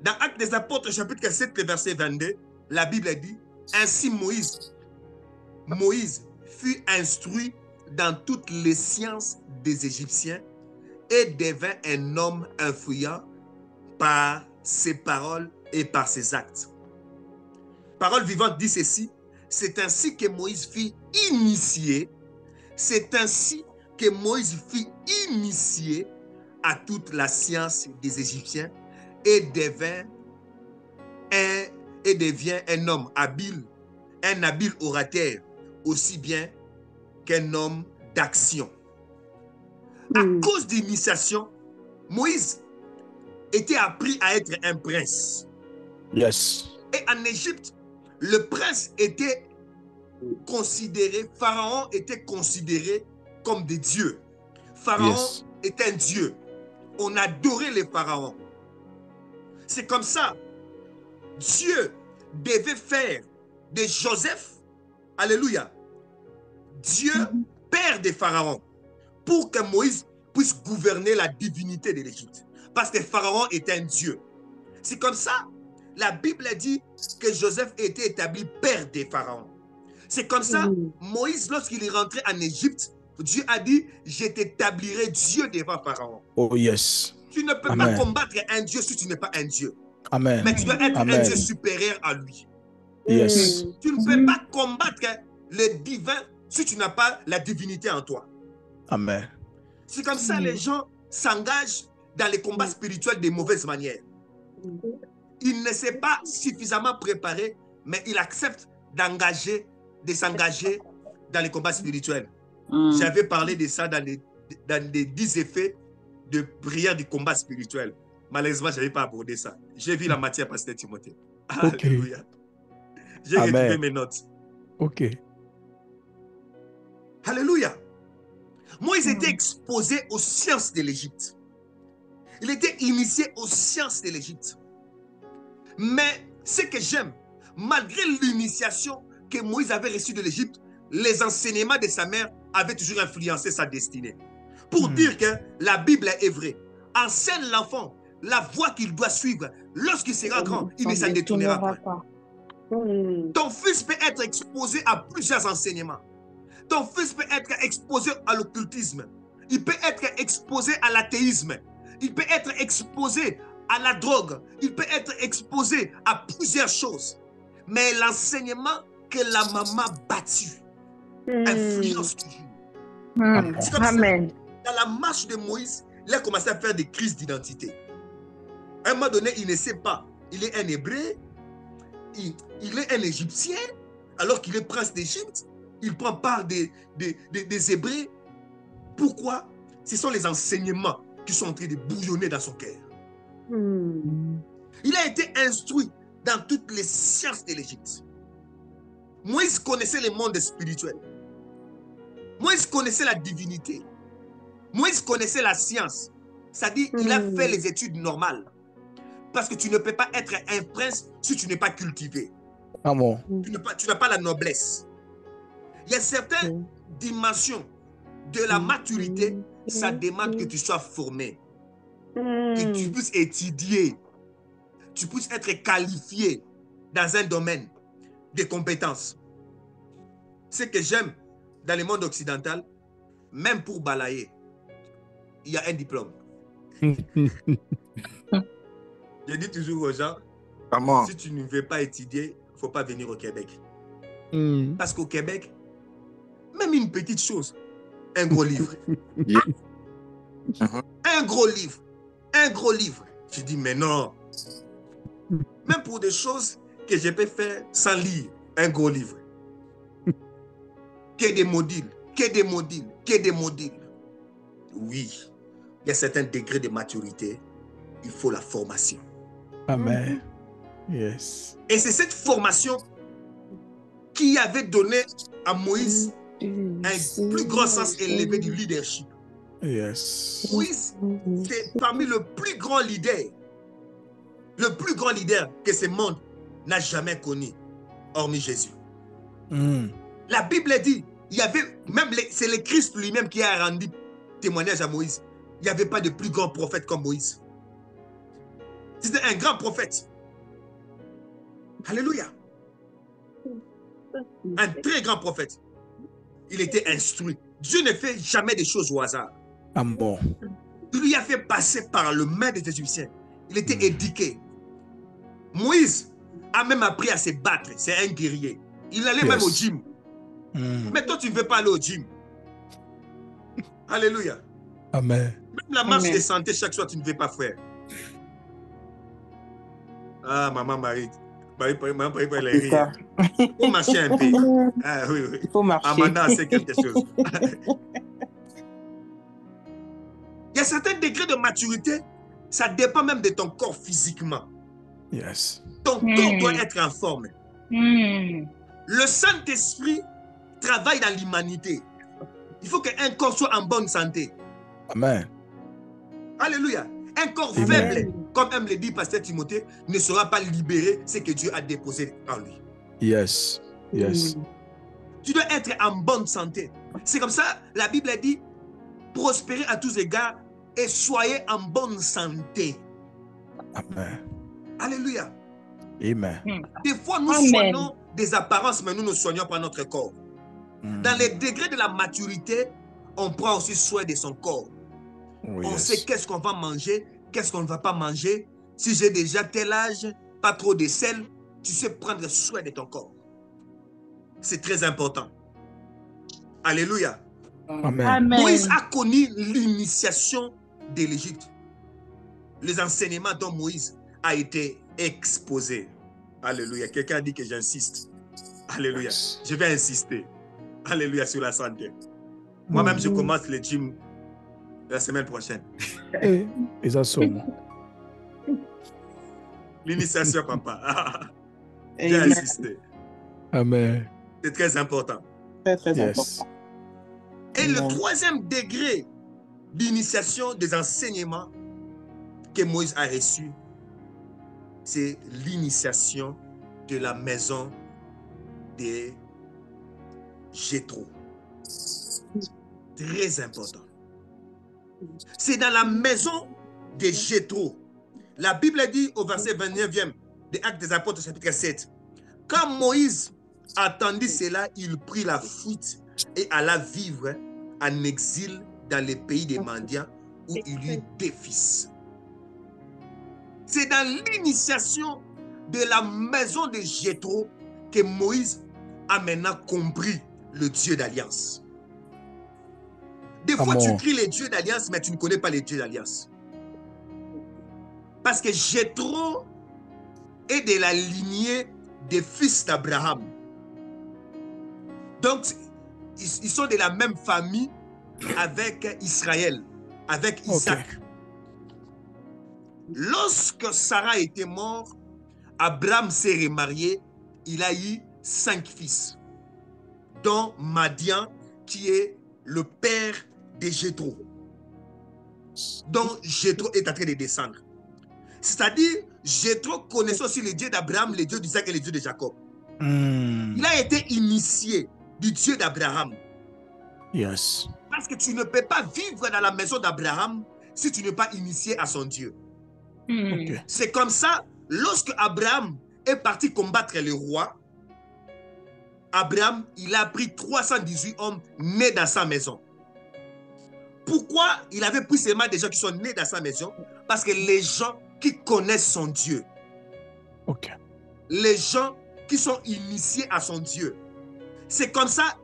Dans Actes des Apôtres, chapitre 7, verset 22, la Bible dit, ainsi Moïse fut instruit dans toutes les sciences des Égyptiens et devint un homme influent par ses paroles et par ses actes. Parole vivante dit ceci, c'est ainsi que Moïse fut initié, c'est ainsi que Moïse fut initié à toute la science des Égyptiens et devient un homme habile, un habile orateur, aussi bien qu'un homme d'action. À cause d'initiation, Moïse était appris à être un prince. Yes. Et en Égypte, le prince était considéré, Pharaon était considéré comme des dieux. Pharaon est un dieu. On adorait les pharaons. C'est comme ça. Dieu devait faire de Joseph, alléluia, Dieu, père des pharaons, pour que Moïse puisse gouverner la divinité de l'Égypte. Parce que Pharaon est un dieu. C'est comme ça, la Bible dit que Joseph était établi père des pharaons. C'est comme ça, Moïse, lorsqu'il est rentré en Égypte, Dieu a dit, je t'établirai Dieu devant Pharaon. Oh yes. Tu ne peux pas combattre un Dieu si tu n'es pas un Dieu. Amen. Mais tu dois être un Dieu supérieur à lui. Yes. Tu ne peux pas combattre le divin si tu n'as pas la divinité en toi. Amen. C'est comme ça les gens s'engagent dans les combats spirituels de mauvaise manière. Ils ne sont pas suffisamment préparés, mais ils acceptent de s'engager dans les combats spirituels. J'avais parlé de ça dans les 10 effets de prière du combat spirituel. Malheureusement, je n'avais pas abordé ça. J'ai vu la matière, pasteur Timothée. Okay. Alléluia. J'ai retrouvé mes notes. Ok. Alléluia. Moïse était exposé aux sciences de l'Égypte. Il était initié aux sciences de l'Égypte. Mais ce que j'aime, malgré l'initiation que Moïse avait reçue de l'Égypte, les enseignements de sa mère avaient toujours influencé sa destinée. Pour dire que la Bible est vraie. Enseigne l'enfant la voie qu'il doit suivre. Lorsqu'il sera grand, il ne s'en détournera pas. Ton fils peut être exposé à plusieurs enseignements. Ton fils peut être exposé à l'occultisme. Il peut être exposé à l'athéisme. Il peut être exposé à la drogue. Il peut être exposé à plusieurs choses. Mais l'enseignement que la maman battue influence toujours. C'est comme Amen. Ça, dans la marche de Moïse, il a commencé à faire des crises d'identité. À un moment donné, il ne sait pas. Il est un Hébreu, il est un Égyptien, alors qu'il est prince d'Égypte. Il prend part des Hébreux. Pourquoi? Ce sont les enseignements qui sont en train de bouillonner dans son cœur. Il a été instruit dans toutes les sciences de l'Égypte. Moïse connaissait le monde spirituel. Moïse connaissait la divinité. Moïse connaissait la science. C'est-à-dire qu'il a fait les études normales. Parce que tu ne peux pas être un prince si tu n'es pas cultivé. Ah bon. Tu n'as pas la noblesse. Il y a certaines dimensions de la maturité, ça demande que tu sois formé. Que tu puisses étudier. Tu puisses être qualifié dans un domaine de compétences. Ce que j'aime dans le monde occidental, même pour balayer, il y a un diplôme. Je dis toujours aux gens, si tu ne veux pas étudier, il ne faut pas venir au Québec. Parce qu'au Québec, même une petite chose, un gros livre. Un gros livre. Un gros livre. Je dis, mais non. Même pour des choses que je peux faire sans lire, un gros livre. Que des modules, que des modules, que des modules. Oui, il y a certains degrés de maturité, il faut la formation. Amen. Yes. Et c'est cette formation qui avait donné à Moïse un plus grand sens élevé du leadership. Yes. Moïse, c'est parmi le plus grand leader que ce monde n'a jamais connu, hormis Jésus. La Bible dit, il y avait même c'est le Christ lui-même qui a rendu témoignage à Moïse. Il n'y avait pas de plus grand prophète comme Moïse. C'était un grand prophète. Alléluia. Un très grand prophète. Il était instruit. Dieu ne fait jamais des choses au hasard. Ah bon. Il lui a fait passer par le main des Égyptiens. Il était éduqué. Moïse a même appris à se battre. C'est un guerrier. Il allait même au gym. Mais toi, tu ne veux pas aller au gym. Alléluia. Amen. Même la marche de santé, chaque soir, tu ne veux pas faire. Ah, maman Marie. Maman Marie, elle est rire. Il faut marcher un peu. Ah, oui, oui. Il faut marcher. Amanda, c'est quelque chose. Il y a certains degrés de maturité, ça dépend même de ton corps physiquement. Yes. Ton corps doit être en forme. Le Saint-Esprit travaille dans l'humanité. Il faut qu'un corps soit en bonne santé. Amen. Alléluia. Un corps faible, comme aime le dit Pasteur Timothée, ne sera pas libéré ce que Dieu a déposé en lui. Yes. Yes. Tu dois être en bonne santé. C'est comme ça, la Bible dit, prospérez à tous égards et soyez en bonne santé. Amen. Alléluia. Amen. Des fois, nous soignons des apparences, mais nous ne soignons pas notre corps. Dans les degrés de la maturité, on prend aussi soin de son corps. Oh, on sait qu'est-ce qu'on va manger, qu'est-ce qu'on ne va pas manger. Si j'ai déjà tel âge, pas trop de sel, tu sais prendre soin de ton corps. C'est très important. Alléluia. Amen. Moïse a connu l'initiation de l'Égypte. Les enseignements dont Moïse a été exposé. Alléluia. Quelqu'un a dit que j'insiste. Alléluia. Je vais insister. Alléluia sur la santé. Moi-même, je commence le gym la semaine prochaine. Et ça somme. L'initiation, papa. J'ai insisté. Amen. C'est très important. Très, très important. Et le troisième degré d'initiation des enseignements, que Moïse a reçu, c'est l'initiation de la maison de Jéthro. Très important. C'est dans la maison de Jéthro. La Bible dit au verset 29e de Actes des Apôtres, chapitre 7. Quand Moïse attendit cela, il prit la fuite et alla vivre en exil dans le pays des Mendiants où il eut des fils. C'est dans l'initiation de la maison de Jéthro que Moïse a maintenant compris le Dieu d'alliance. Des fois, tu cries les dieux d'alliance, mais tu ne connais pas les dieux d'alliance. Parce que Jéthro est de la lignée des fils d'Abraham. Donc, ils sont de la même famille avec Israël, avec Isaac. Lorsque Sarah était morte, Abraham s'est remarié. Il a eu 5 fils, dont Madian, qui est le père de Jéthro, dont Jéthro est en train de descendre. C'est-à-dire, Jéthro connaissait aussi les dieux d'Abraham, les dieux d'Isaac et les dieux de Jacob. Il a été initié du Dieu d'Abraham. Yes. Parce que tu ne peux pas vivre dans la maison d'Abraham si tu n'es pas initié à son Dieu. C'est comme ça, lorsque Abraham est parti combattre le roi, Abraham, il a pris 318 hommes nés dans sa maison. Pourquoi il avait pris seulement des gens qui sont nés dans sa maison? Parce que les gens qui connaissent son Dieu, les gens qui sont initiés à son Dieu, c'est comme ça,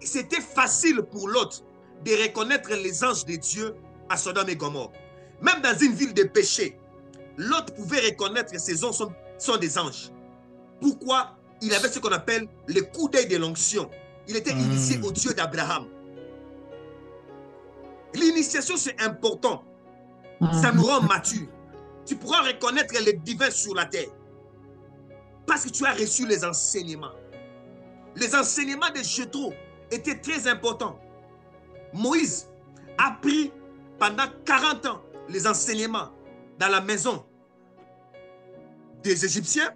c'était facile pour l'autre de reconnaître les anges de Dieu à Sodome et Gomorrhe. Même dans une ville de péché, l'autre pouvait reconnaître que ces anges sont des anges. Pourquoi? Il avait ce qu'on appelle le coup d'œil de l'onction. Il était initié au Dieu d'Abraham. L'initiation, c'est important. Ça nous rend mature. Tu pourras reconnaître les divins sur la terre. Parce que tu as reçu les enseignements. Les enseignements de Jéthro étaient très importants. Moïse a pris pendant 40 ans les enseignements dans la maison des Égyptiens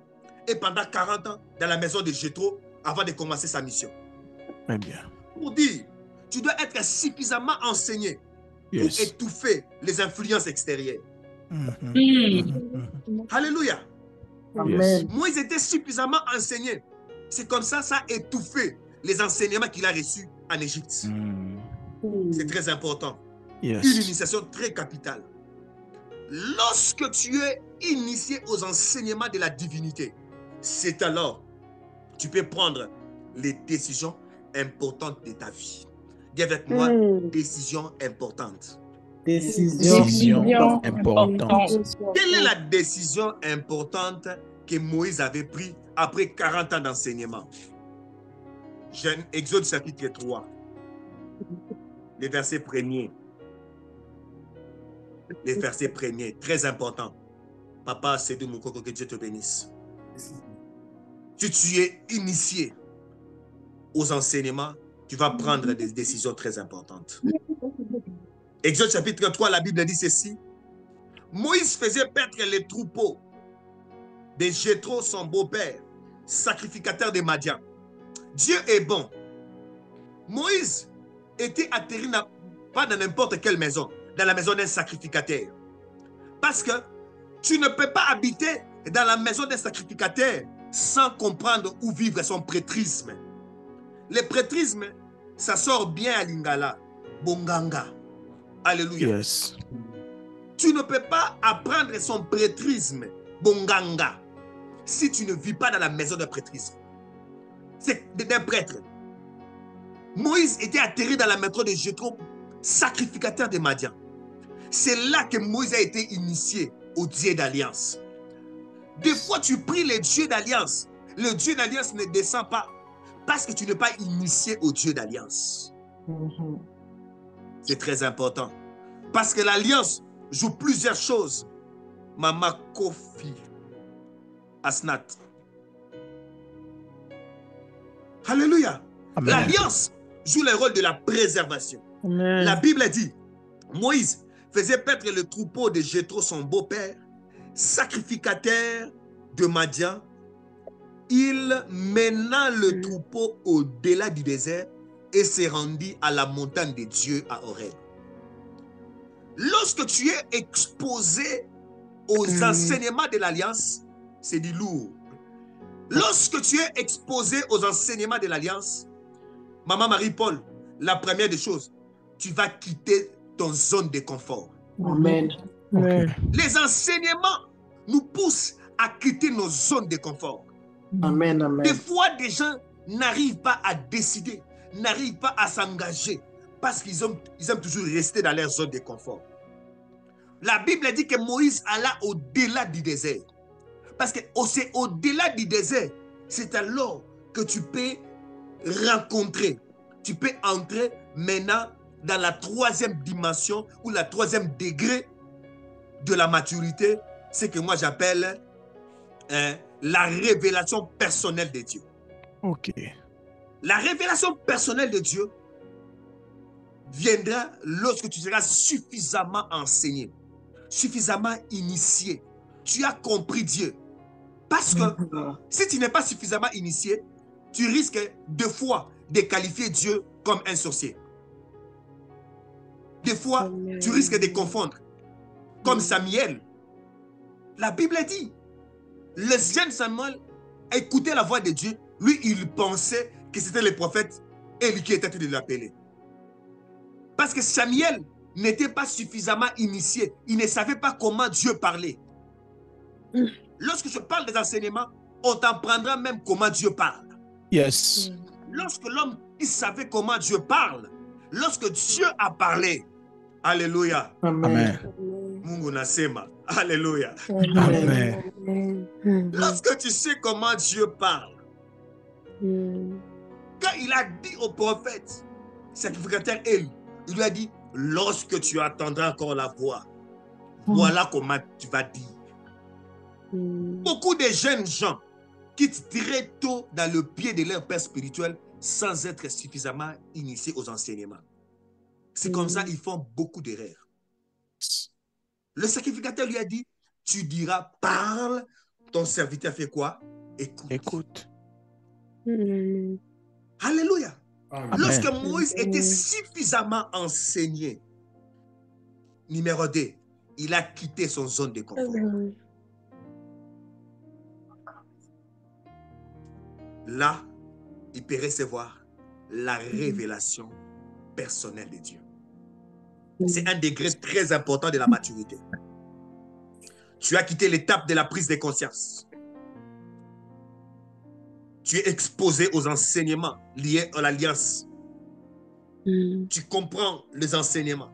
et pendant 40 ans dans la maison de Jéthro avant de commencer sa mission. Très bien. Pour dire, tu dois être suffisamment enseigné pour étouffer les influences extérieures. Alléluia. Amen. Moïse était suffisamment enseigné. C'est comme ça, ça a étouffé les enseignements qu'il a reçus en Égypte. C'est très important. Une initiation très capitale. Lorsque tu es initié aux enseignements de la divinité, c'est alors que tu peux prendre les décisions importantes de ta vie. Dis avec moi, décision importante. Décision importante. Quelle est la décision importante que Moïse avait prise après 40 ans d'enseignement? Exode chapitre 3, les versets premiers. Les versets premiers, très important. Papa, c'est de mon coco, que Dieu te bénisse. Si tu es initié aux enseignements, tu vas prendre des décisions très importantes. Exode chapitre 3, la Bible dit ceci. Moïse faisait paître les troupeaux de Jéthro, son beau-père, sacrificateur de Madian. Dieu est bon. Moïse était atterri pas dans n'importe quelle maison, dans la maison d'un sacrificateur. Parce que tu ne peux pas habiter dans la maison d'un sacrificateur sans comprendre où vivre son prêtrisme. Le prêtrisme, ça sort bien à Lingala, Bonganga. Alléluia. Yes. Tu ne peux pas apprendre son prêtrisme, Bonganga, si tu ne vis pas dans la maison d'un prêtrisme. C'est d'un prêtre. Moïse était atterri dans la maison de Jéthro, sacrificateur de Madian. C'est là que Moïse a été initié au Dieu d'alliance. Des fois, tu pries le Dieu d'alliance. Le Dieu d'alliance ne descend pas parce que tu n'es pas initié au Dieu d'alliance. C'est très important. Parce que l'alliance joue plusieurs choses. Mama Kofi Asnat. Alléluia. L'alliance joue le rôle de la préservation. Amen. La Bible dit, Moïse faisait paître le troupeau de Jéthro, son beau-père, sacrificateur de Madian. Il mena le troupeau au-delà du désert et se rendit à la montagne de Dieu à Horeb. Lorsque tu es exposé aux enseignements de l'Alliance, c'est du lourd. Lorsque tu es exposé aux enseignements de l'Alliance, Maman Marie-Paul, la première des choses, tu vas quitter ton zone de confort. Amen. Okay. Les enseignements nous poussent à quitter nos zones de confort. Amen. Amen. Des fois, des gens n'arrivent pas à décider, n'arrivent pas à s'engager parce qu'ils aiment toujours rester dans leur zone de confort. La Bible dit que Moïse alla au-delà du désert. Parce que c'est au-delà du désert, c'est alors que tu peux rencontrer, tu peux entrer maintenant dans la troisième dimension ou la troisième degré de la maturité, ce que moi j'appelle la révélation personnelle de Dieu. Ok. La révélation personnelle de Dieu viendra lorsque tu seras suffisamment enseigné, suffisamment initié. Tu as compris Dieu. Parce que si tu n'es pas suffisamment initié, tu risques deux fois de qualifier Dieu comme un sorcier. Des fois, tu risques de confondre. Comme Samuel. La Bible dit, le jeune Samuel écoutait la voix de Dieu. Lui, il pensait que c'était le prophète Élie qui était en train de l'appeler. Parce que Samuel n'était pas suffisamment initié. Il ne savait pas comment Dieu parlait. Lorsque je parle des enseignements, on t'apprendra même comment Dieu parle. Yes. Lorsque l'homme il savait comment Dieu parle, lorsque Dieu a parlé, alléluia. Amen. Mungu nasema, alléluia. Amen. Lorsque tu sais comment Dieu parle, quand il a dit au prophète, sacrificateur Élie, il lui a dit, lorsque tu attendras encore la voix, voilà comment tu vas dire. Beaucoup de jeunes gens quittent très tôt dans le pied de leur père spirituel sans être suffisamment initiés aux enseignements. C'est comme ça qu'ils font beaucoup d'erreurs. Le sacrificateur lui a dit, tu diras, parle, ton serviteur fait quoi? Écoute. Écoute. Alléluia. Amen. Lorsque Moïse était suffisamment enseigné, numéro 2, il a quitté son zone de confort. Là, il peut recevoir la révélation personnelle de Dieu. C'est un degré très important de la maturité. Tu as quitté l'étape de la prise de conscience. Tu es exposé aux enseignements liés à l'alliance. Tu comprends les enseignements.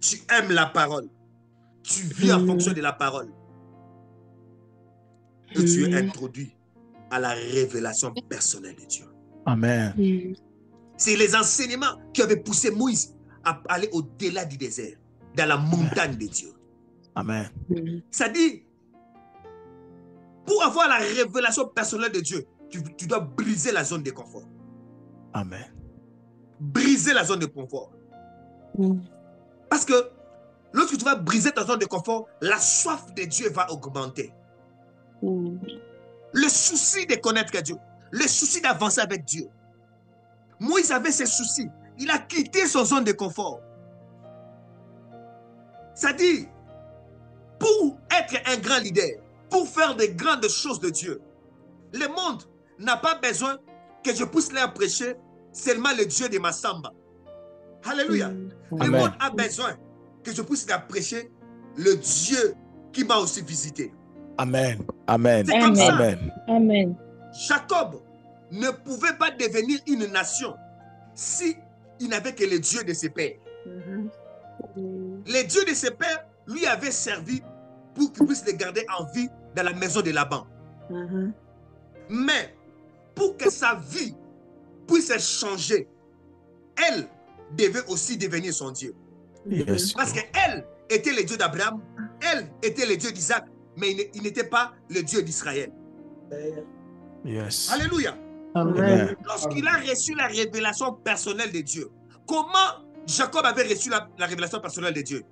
Tu aimes la parole. Tu vis en fonction de la parole. Et tu es introduit à la révélation personnelle de Dieu. Amen. C'est les enseignements qui avaient poussé Moïse à aller au-delà du désert, dans la montagne de Dieu. Amen. Ça dit, pour avoir la révélation personnelle de Dieu, tu dois briser la zone de confort. Amen. Briser la zone de confort. Parce que lorsque tu vas briser ta zone de confort, la soif de Dieu va augmenter. Le souci de connaître Dieu, le souci d'avancer avec Dieu. Moïse avait ses soucis. Il a quitté son zone de confort. Ça dit, pour être un grand leader, pour faire des grandes choses de Dieu, le monde n'a pas besoin que je puisse leur prêcher seulement le Dieu de Massamba. Alléluia. Le monde a besoin que je puisse leur prêcher le Dieu qui m'a aussi visité. Amen. Amen. C'est comme ça. Amen. Amen. Jacob ne pouvait pas devenir une nation si il n'avait que le Dieu de ses pères. Le Dieu de ses pères lui avait servi pour qu'il puisse les garder en vie dans la maison de Laban. Mais pour que sa vie puisse changer, elle devait aussi devenir son Dieu. Yes. Parce qu'elle était le Dieu d'Abraham, elle était le Dieu d'Isaac, mais il n'était pas le Dieu d'Israël. Yes. Alléluia. Amen. Lorsqu'il a reçu la révélation personnelle de Dieu, comment Jacob avait reçu la révélation personnelle de Dieu.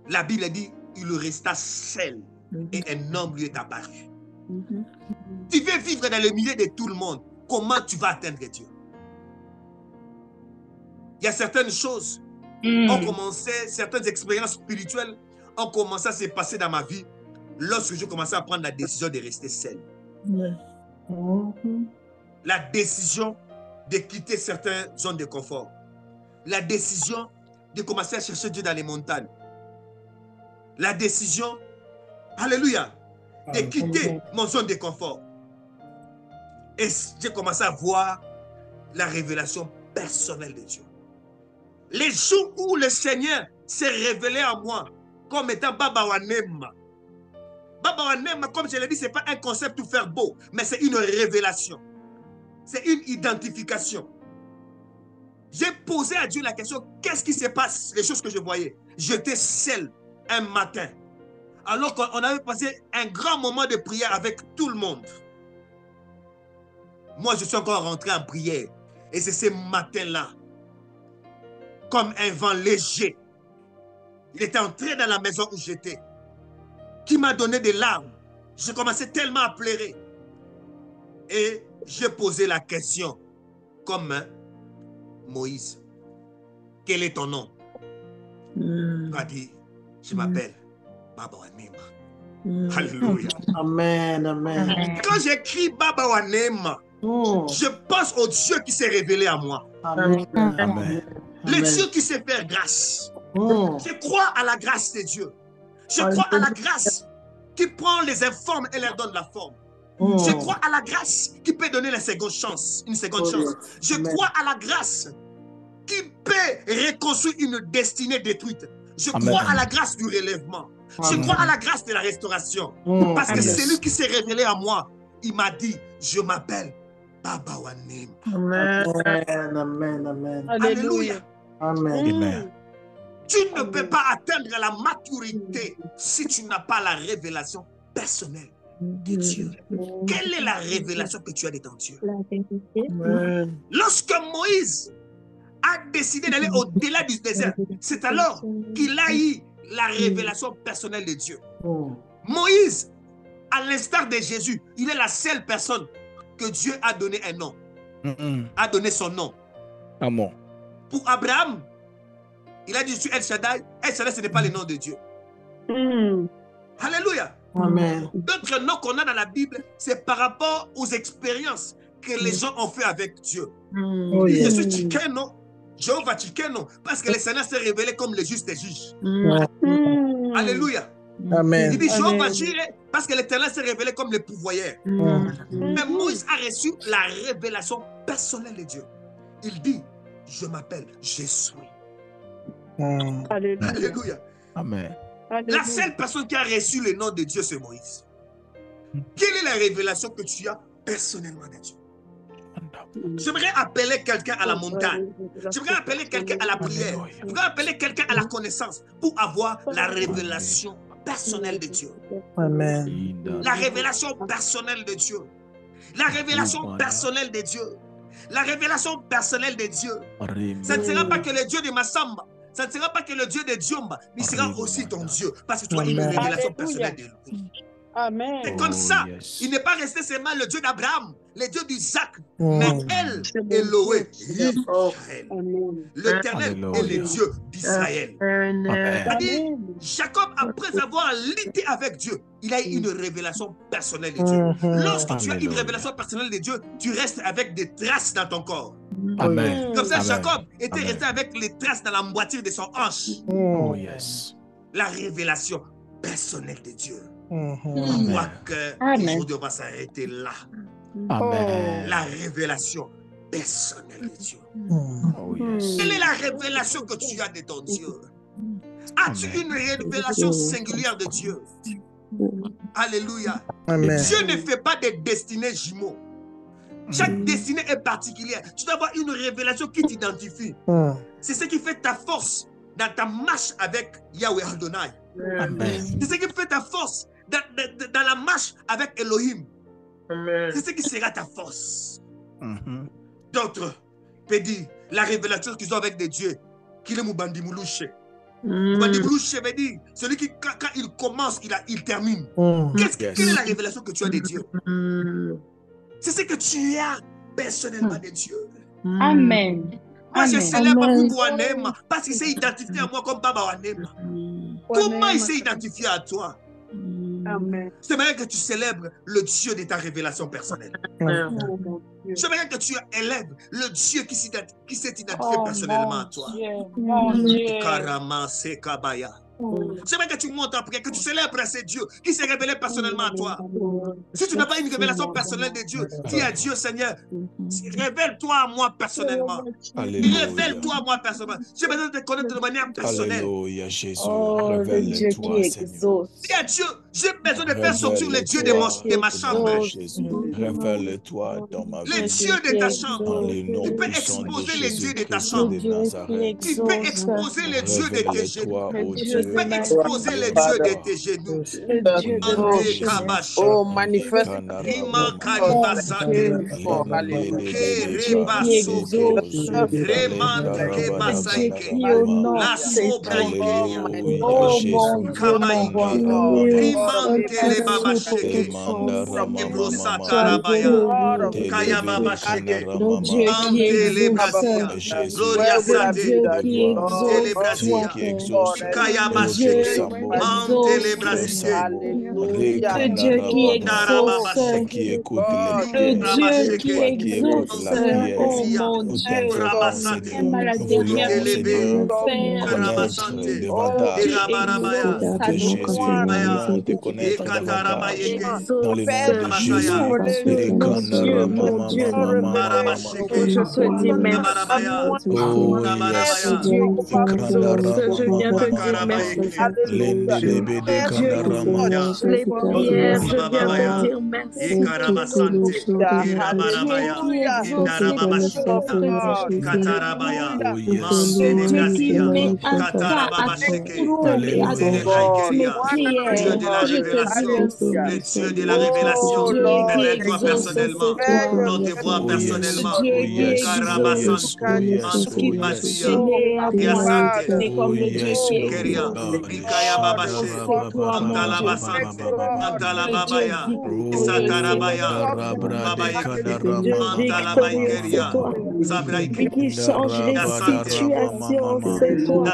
La Bible dit, il resta seul et un homme lui est apparu. Tu veux vivre dans le milieu de tout le monde. Comment tu vas atteindre Dieu? Il y a certaines choses, certaines expériences spirituelles ont commencé à se passer dans ma vie lorsque je commençais à prendre la décision de rester seul. La décision de quitter certaines zones de confort. La décision de commencer à chercher Dieu dans les montagnes. La décision, alléluia, de quitter mon zone de confort. Et j'ai commencé à voir la révélation personnelle de Dieu. Les jours où le Seigneur s'est révélé à moi comme étant Baba Wanema. Baba Wanema, comme je l'ai dit, ce n'est pas un concept pour faire beau, mais c'est une révélation. C'est une identification. J'ai posé à Dieu la question, qu'est-ce qui se passe, les choses que je voyais. J'étais seul un matin, alors qu'on avait passé un grand moment de prière avec tout le monde. Moi, je suis encore rentré en prière. Et c'est ce matin-là, comme un vent léger, il était entré dans la maison où j'étais, qui m'a donné des larmes. Je commençais tellement à pleurer. Et j'ai posé la question, comme Moïse, quel est ton nom? Il m'a dit, je m'appelle Baba Wanema. Alléluia. Amen, amen. Quand j'écris Baba Wanema, je pense au Dieu qui s'est révélé à moi. Amen. Amen. Le Dieu qui sait faire grâce. Je crois à la grâce de Dieu. Je crois à la grâce qui prend les informes et leur donne la forme. Je crois à la grâce qui peut donner la seconde chance, une seconde chance. Je crois à la grâce qui peut reconstruire une destinée détruite. Je crois à la grâce du relèvement. Je crois à la grâce de la restauration. Parce que c'est lui qui s'est révélé à moi. Il m'a dit, je m'appelle Baba Wanema. Amen, amen, amen. Alléluia. Amen. Amen. Tu ne peux pas atteindre la maturité si tu n'as pas la révélation personnelle de Dieu. Quelle est la révélation que tu as de ton Dieu? Lorsque Moïse a décidé d'aller au-delà du désert, c'est alors qu'il a eu la révélation personnelle de Dieu. Moïse, à l'instar de Jésus, il est la seule personne que Dieu a donné un nom, a donné son nom. Amen. Pour Abraham, il a dit, je suis El Shaddai. El Shaddai, ce n'est pas le nom de Dieu. Alléluia. Amen. D'autres noms qu'on a dans la Bible, c'est par rapport aux expériences que les gens ont fait avec Dieu. Je suis Tchikeno, Jéhovah Tchikeno, parce que le Seigneur s'est révélé comme le juste juge. Alléluia. Amen. Il dit Jéhovah Jireh, parce que l'Éternel s'est révélé comme le pourvoyeur. Mais Moïse a reçu la révélation personnelle de Dieu. Il dit, je m'appelle, je suis. Alléluia. Amen. La seule personne qui a reçu le nom de Dieu, c'est Moïse. Quelle est la révélation que tu as personnellement de Dieu? J'aimerais appeler quelqu'un à la montagne. J'aimerais appeler quelqu'un à la prière. J'aimerais appeler quelqu'un à la connaissance pour avoir la révélation personnelle de Dieu. Amen. La révélation personnelle de Dieu. La révélation personnelle de Dieu. La révélation personnelle de Dieu. Ça ne sera pas que le Dieu de Massamba. Ça ne sera pas que le Dieu de Diomba. Il sera aussi ton Dieu. Parce que tu as une révélation personnelle de lui. Amen. C'est comme ça. Il n'est pas resté seulement le Dieu d'Abraham, le Dieu d'Isaac, mais El Elohé, l'Éternel est le Dieu d'Israël. Jacob, après avoir lutté avec Dieu, il a eu une révélation personnelle de Dieu. Lorsque tu as une révélation personnelle de Dieu, tu restes avec des traces dans ton corps. Amen. Comme ça, Amen. Jacob était Amen. resté avec les traces dans la moitié de son hanche. Oh, yes. La révélation personnelle de Dieu. Je Amen. crois qu'aujourd'hui, on va s'arrêter là. Amen. La révélation personnelle de Dieu. Oh, yes. Quelle est la révélation que tu as de ton Dieu? As-tu une révélation singulière de Dieu? Alléluia. Amen. Dieu ne fait pas des destinées jumeaux. Chaque destinée est particulière. Tu dois avoir une révélation qui t'identifie. C'est ce qui fait ta force dans ta marche avec Yahweh Adonai. Amen. C'est ce qui fait ta force dans la marche avec Elohim. C'est ce qui sera ta force. D'autres peuvent dire la révélation qu'ils ont avec des dieux qu'il est Moubandi Moulouche. Moubandi Moulouche veut dire, celui qui, quand il commence, il termine. Quelle est la révélation que tu as de Dieu? C'est ce que tu as personnellement de Dieu. Amen. Moi, je célèbre Boubou Wanema parce qu'il s'est identifié à moi comme Baba Wanema. Comment il s'est identifié à toi? C'est bien que tu célèbres le Dieu de ta révélation personnelle. C'est bien que tu élèves le Dieu qui s'est identifié personnellement à toi. Mon Dieu. Karama Sekabaya. C'est vrai que tu montes après, que tu célèbres ces dieux qui s'est révélé personnellement à toi. Si tu n'as pas une révélation personnelle de Dieu, dis à Dieu, Seigneur, révèle-toi à moi personnellement. Révèle-toi à moi personnellement. J'ai besoin de te connaître de manière personnelle. Alléluia, Jésus. Le Dieu qui exauce. Dis à Dieu, j'ai besoin de faire sortir les dieux de ma chambre. Révèle-toi dans ma vie. Les dieux de ta chambre. Dans le nom Tu peux puissant de exposer les dieux Jésus de ta Christ chambre. de Nazareth. Tu peux exposer les dieux de tes genoux. Révèle-toi, ô Tu Dieu. peux exposer les dieux de tes genoux. Ante Kabash. Oh, manifeste. Iman Karibasade. Kerebasoke. Remande Kebasaike. La Sobraïkia. Oh mon Dieu, Kamaïki. Rimante le Babasheke. Ibrosatarabaya. Kayababasheke. le Dieu qui Ante le Brasia. exauce. Gloria Sate. Dieu qui Tele exauce. Brasia. Kayabasheke. Ante le Brasia. Le Dieu qui exauce. Qui écoute Le Dieu qui exauce. Oh mon Dieu. Même à la dernière minute, Père. que Jésus nous te connaître davantage. Dans le nom de Jésus. Mon Dieu, je te dis merci. Oh, yes. Je viens te dire merci. Les prières, je viens te dire merci. Dieu qui met un tas à ton trône et à tes prières, je te dis merci. Le Dieu de la révélation, révèle-toi personnellement, on te voit personnellement. Qui change les situations, c'est toi.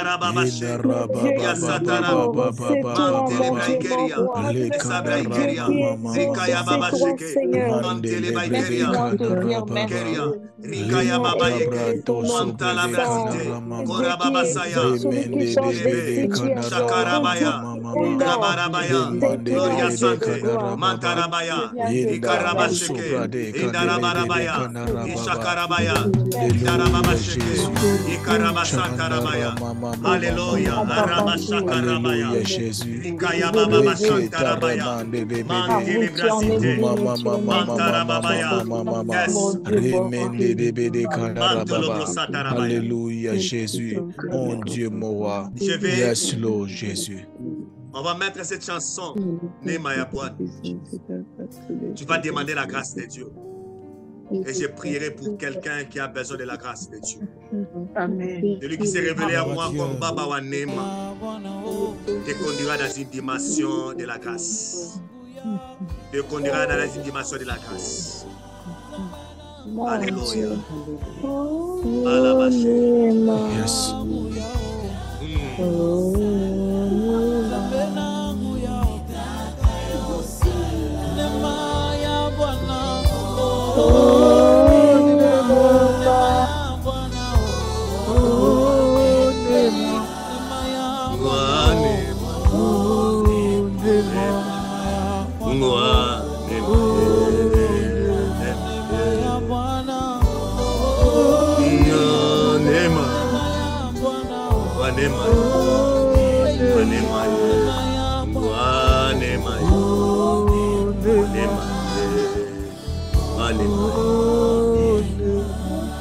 Alléluia. Alléluia, Jésus. Mon Dieu, mon roi. Yes, Lord, Jésus. On va mettre cette chanson. Tu vas demander la grâce de Dieu. Et je prierai pour quelqu'un qui a besoin de la grâce de Dieu. Amen. Celui qui s'est révélé à moi comme Baba Wanema te conduira dans une dimension de la grâce. Te conduira dans une dimension de la grâce. Alléluia. Yes.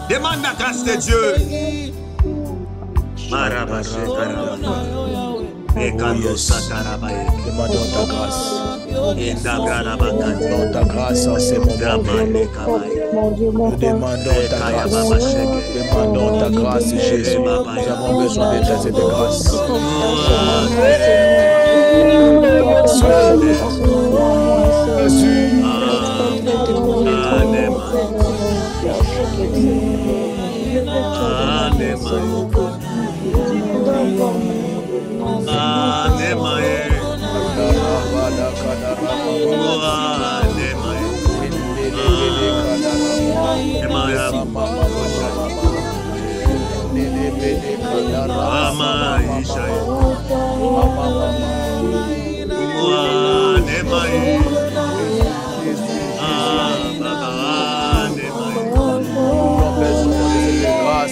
Demande la grâce de Dieu. Demandons ta grâce. Demandons ta grâce en ces moments. Nous demandons ta grâce. Demandons ta grâce, Jésus. Nous avons besoin de cette grâce.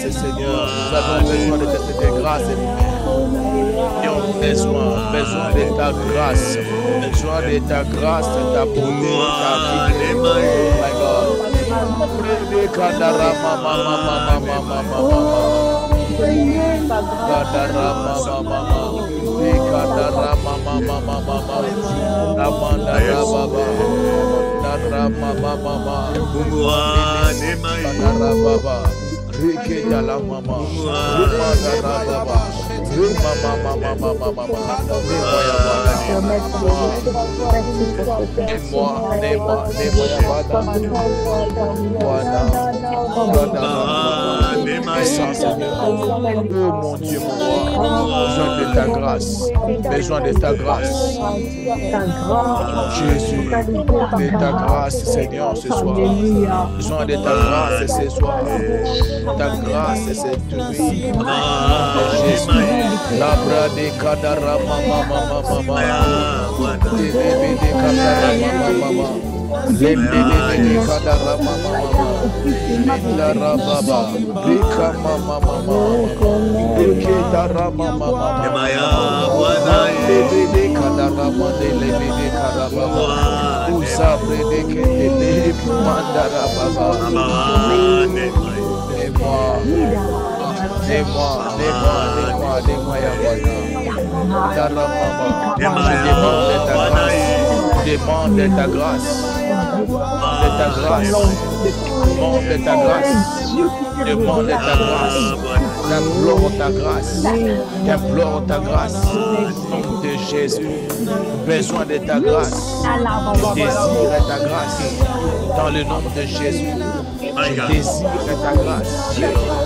Seigneur, nous avons besoin de cette grâce. Nous avons besoin de ta grâce, besoin de ta grâce, ta bonté, ta vie. Oh my God. Rikeda la mama, oh mon Dieu, besoin de ta grâce, besoin de ta grâce, Jésus, de ta grâce, Seigneur, ce soir, besoin de ta grâce ce soir. Ta grâce, c'est tout. Jésus, la brade kadara mama mama de kadara mama lembe de kadara mama la rababa bika mama kedara mama de kadara mama lembe de kadara usabre de kedele mandara baba. Demande ta grâce. Demande ta grâce. T'implore ta grâce. T'implore ta grâce. Au nom de Jésus. Besoin de ta grâce. Je désire ta grâce. Dans le nom de Jésus. Je désire ta grâce.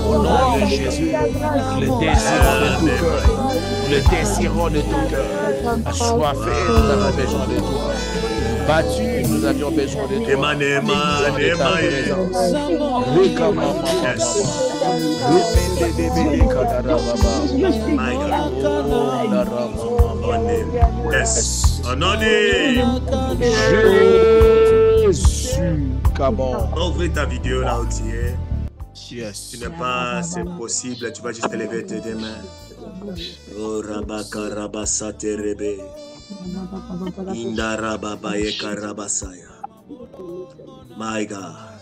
Au nom de Jésus. Le désirons de tout cœur. Le désirons de tout cœur. Assoiffé, nous avons besoin de toi. Battu, nous avions besoin de toi. De ta présence. Jésus, comment? Ouvre ta vidéo là où tu es. Yes. Tu n'es pas, c'est possible, tu vas juste te lever tes deux mains. Oh Rabaka Rabasate Rebe. Inda Rababaye Karabasaya. My God.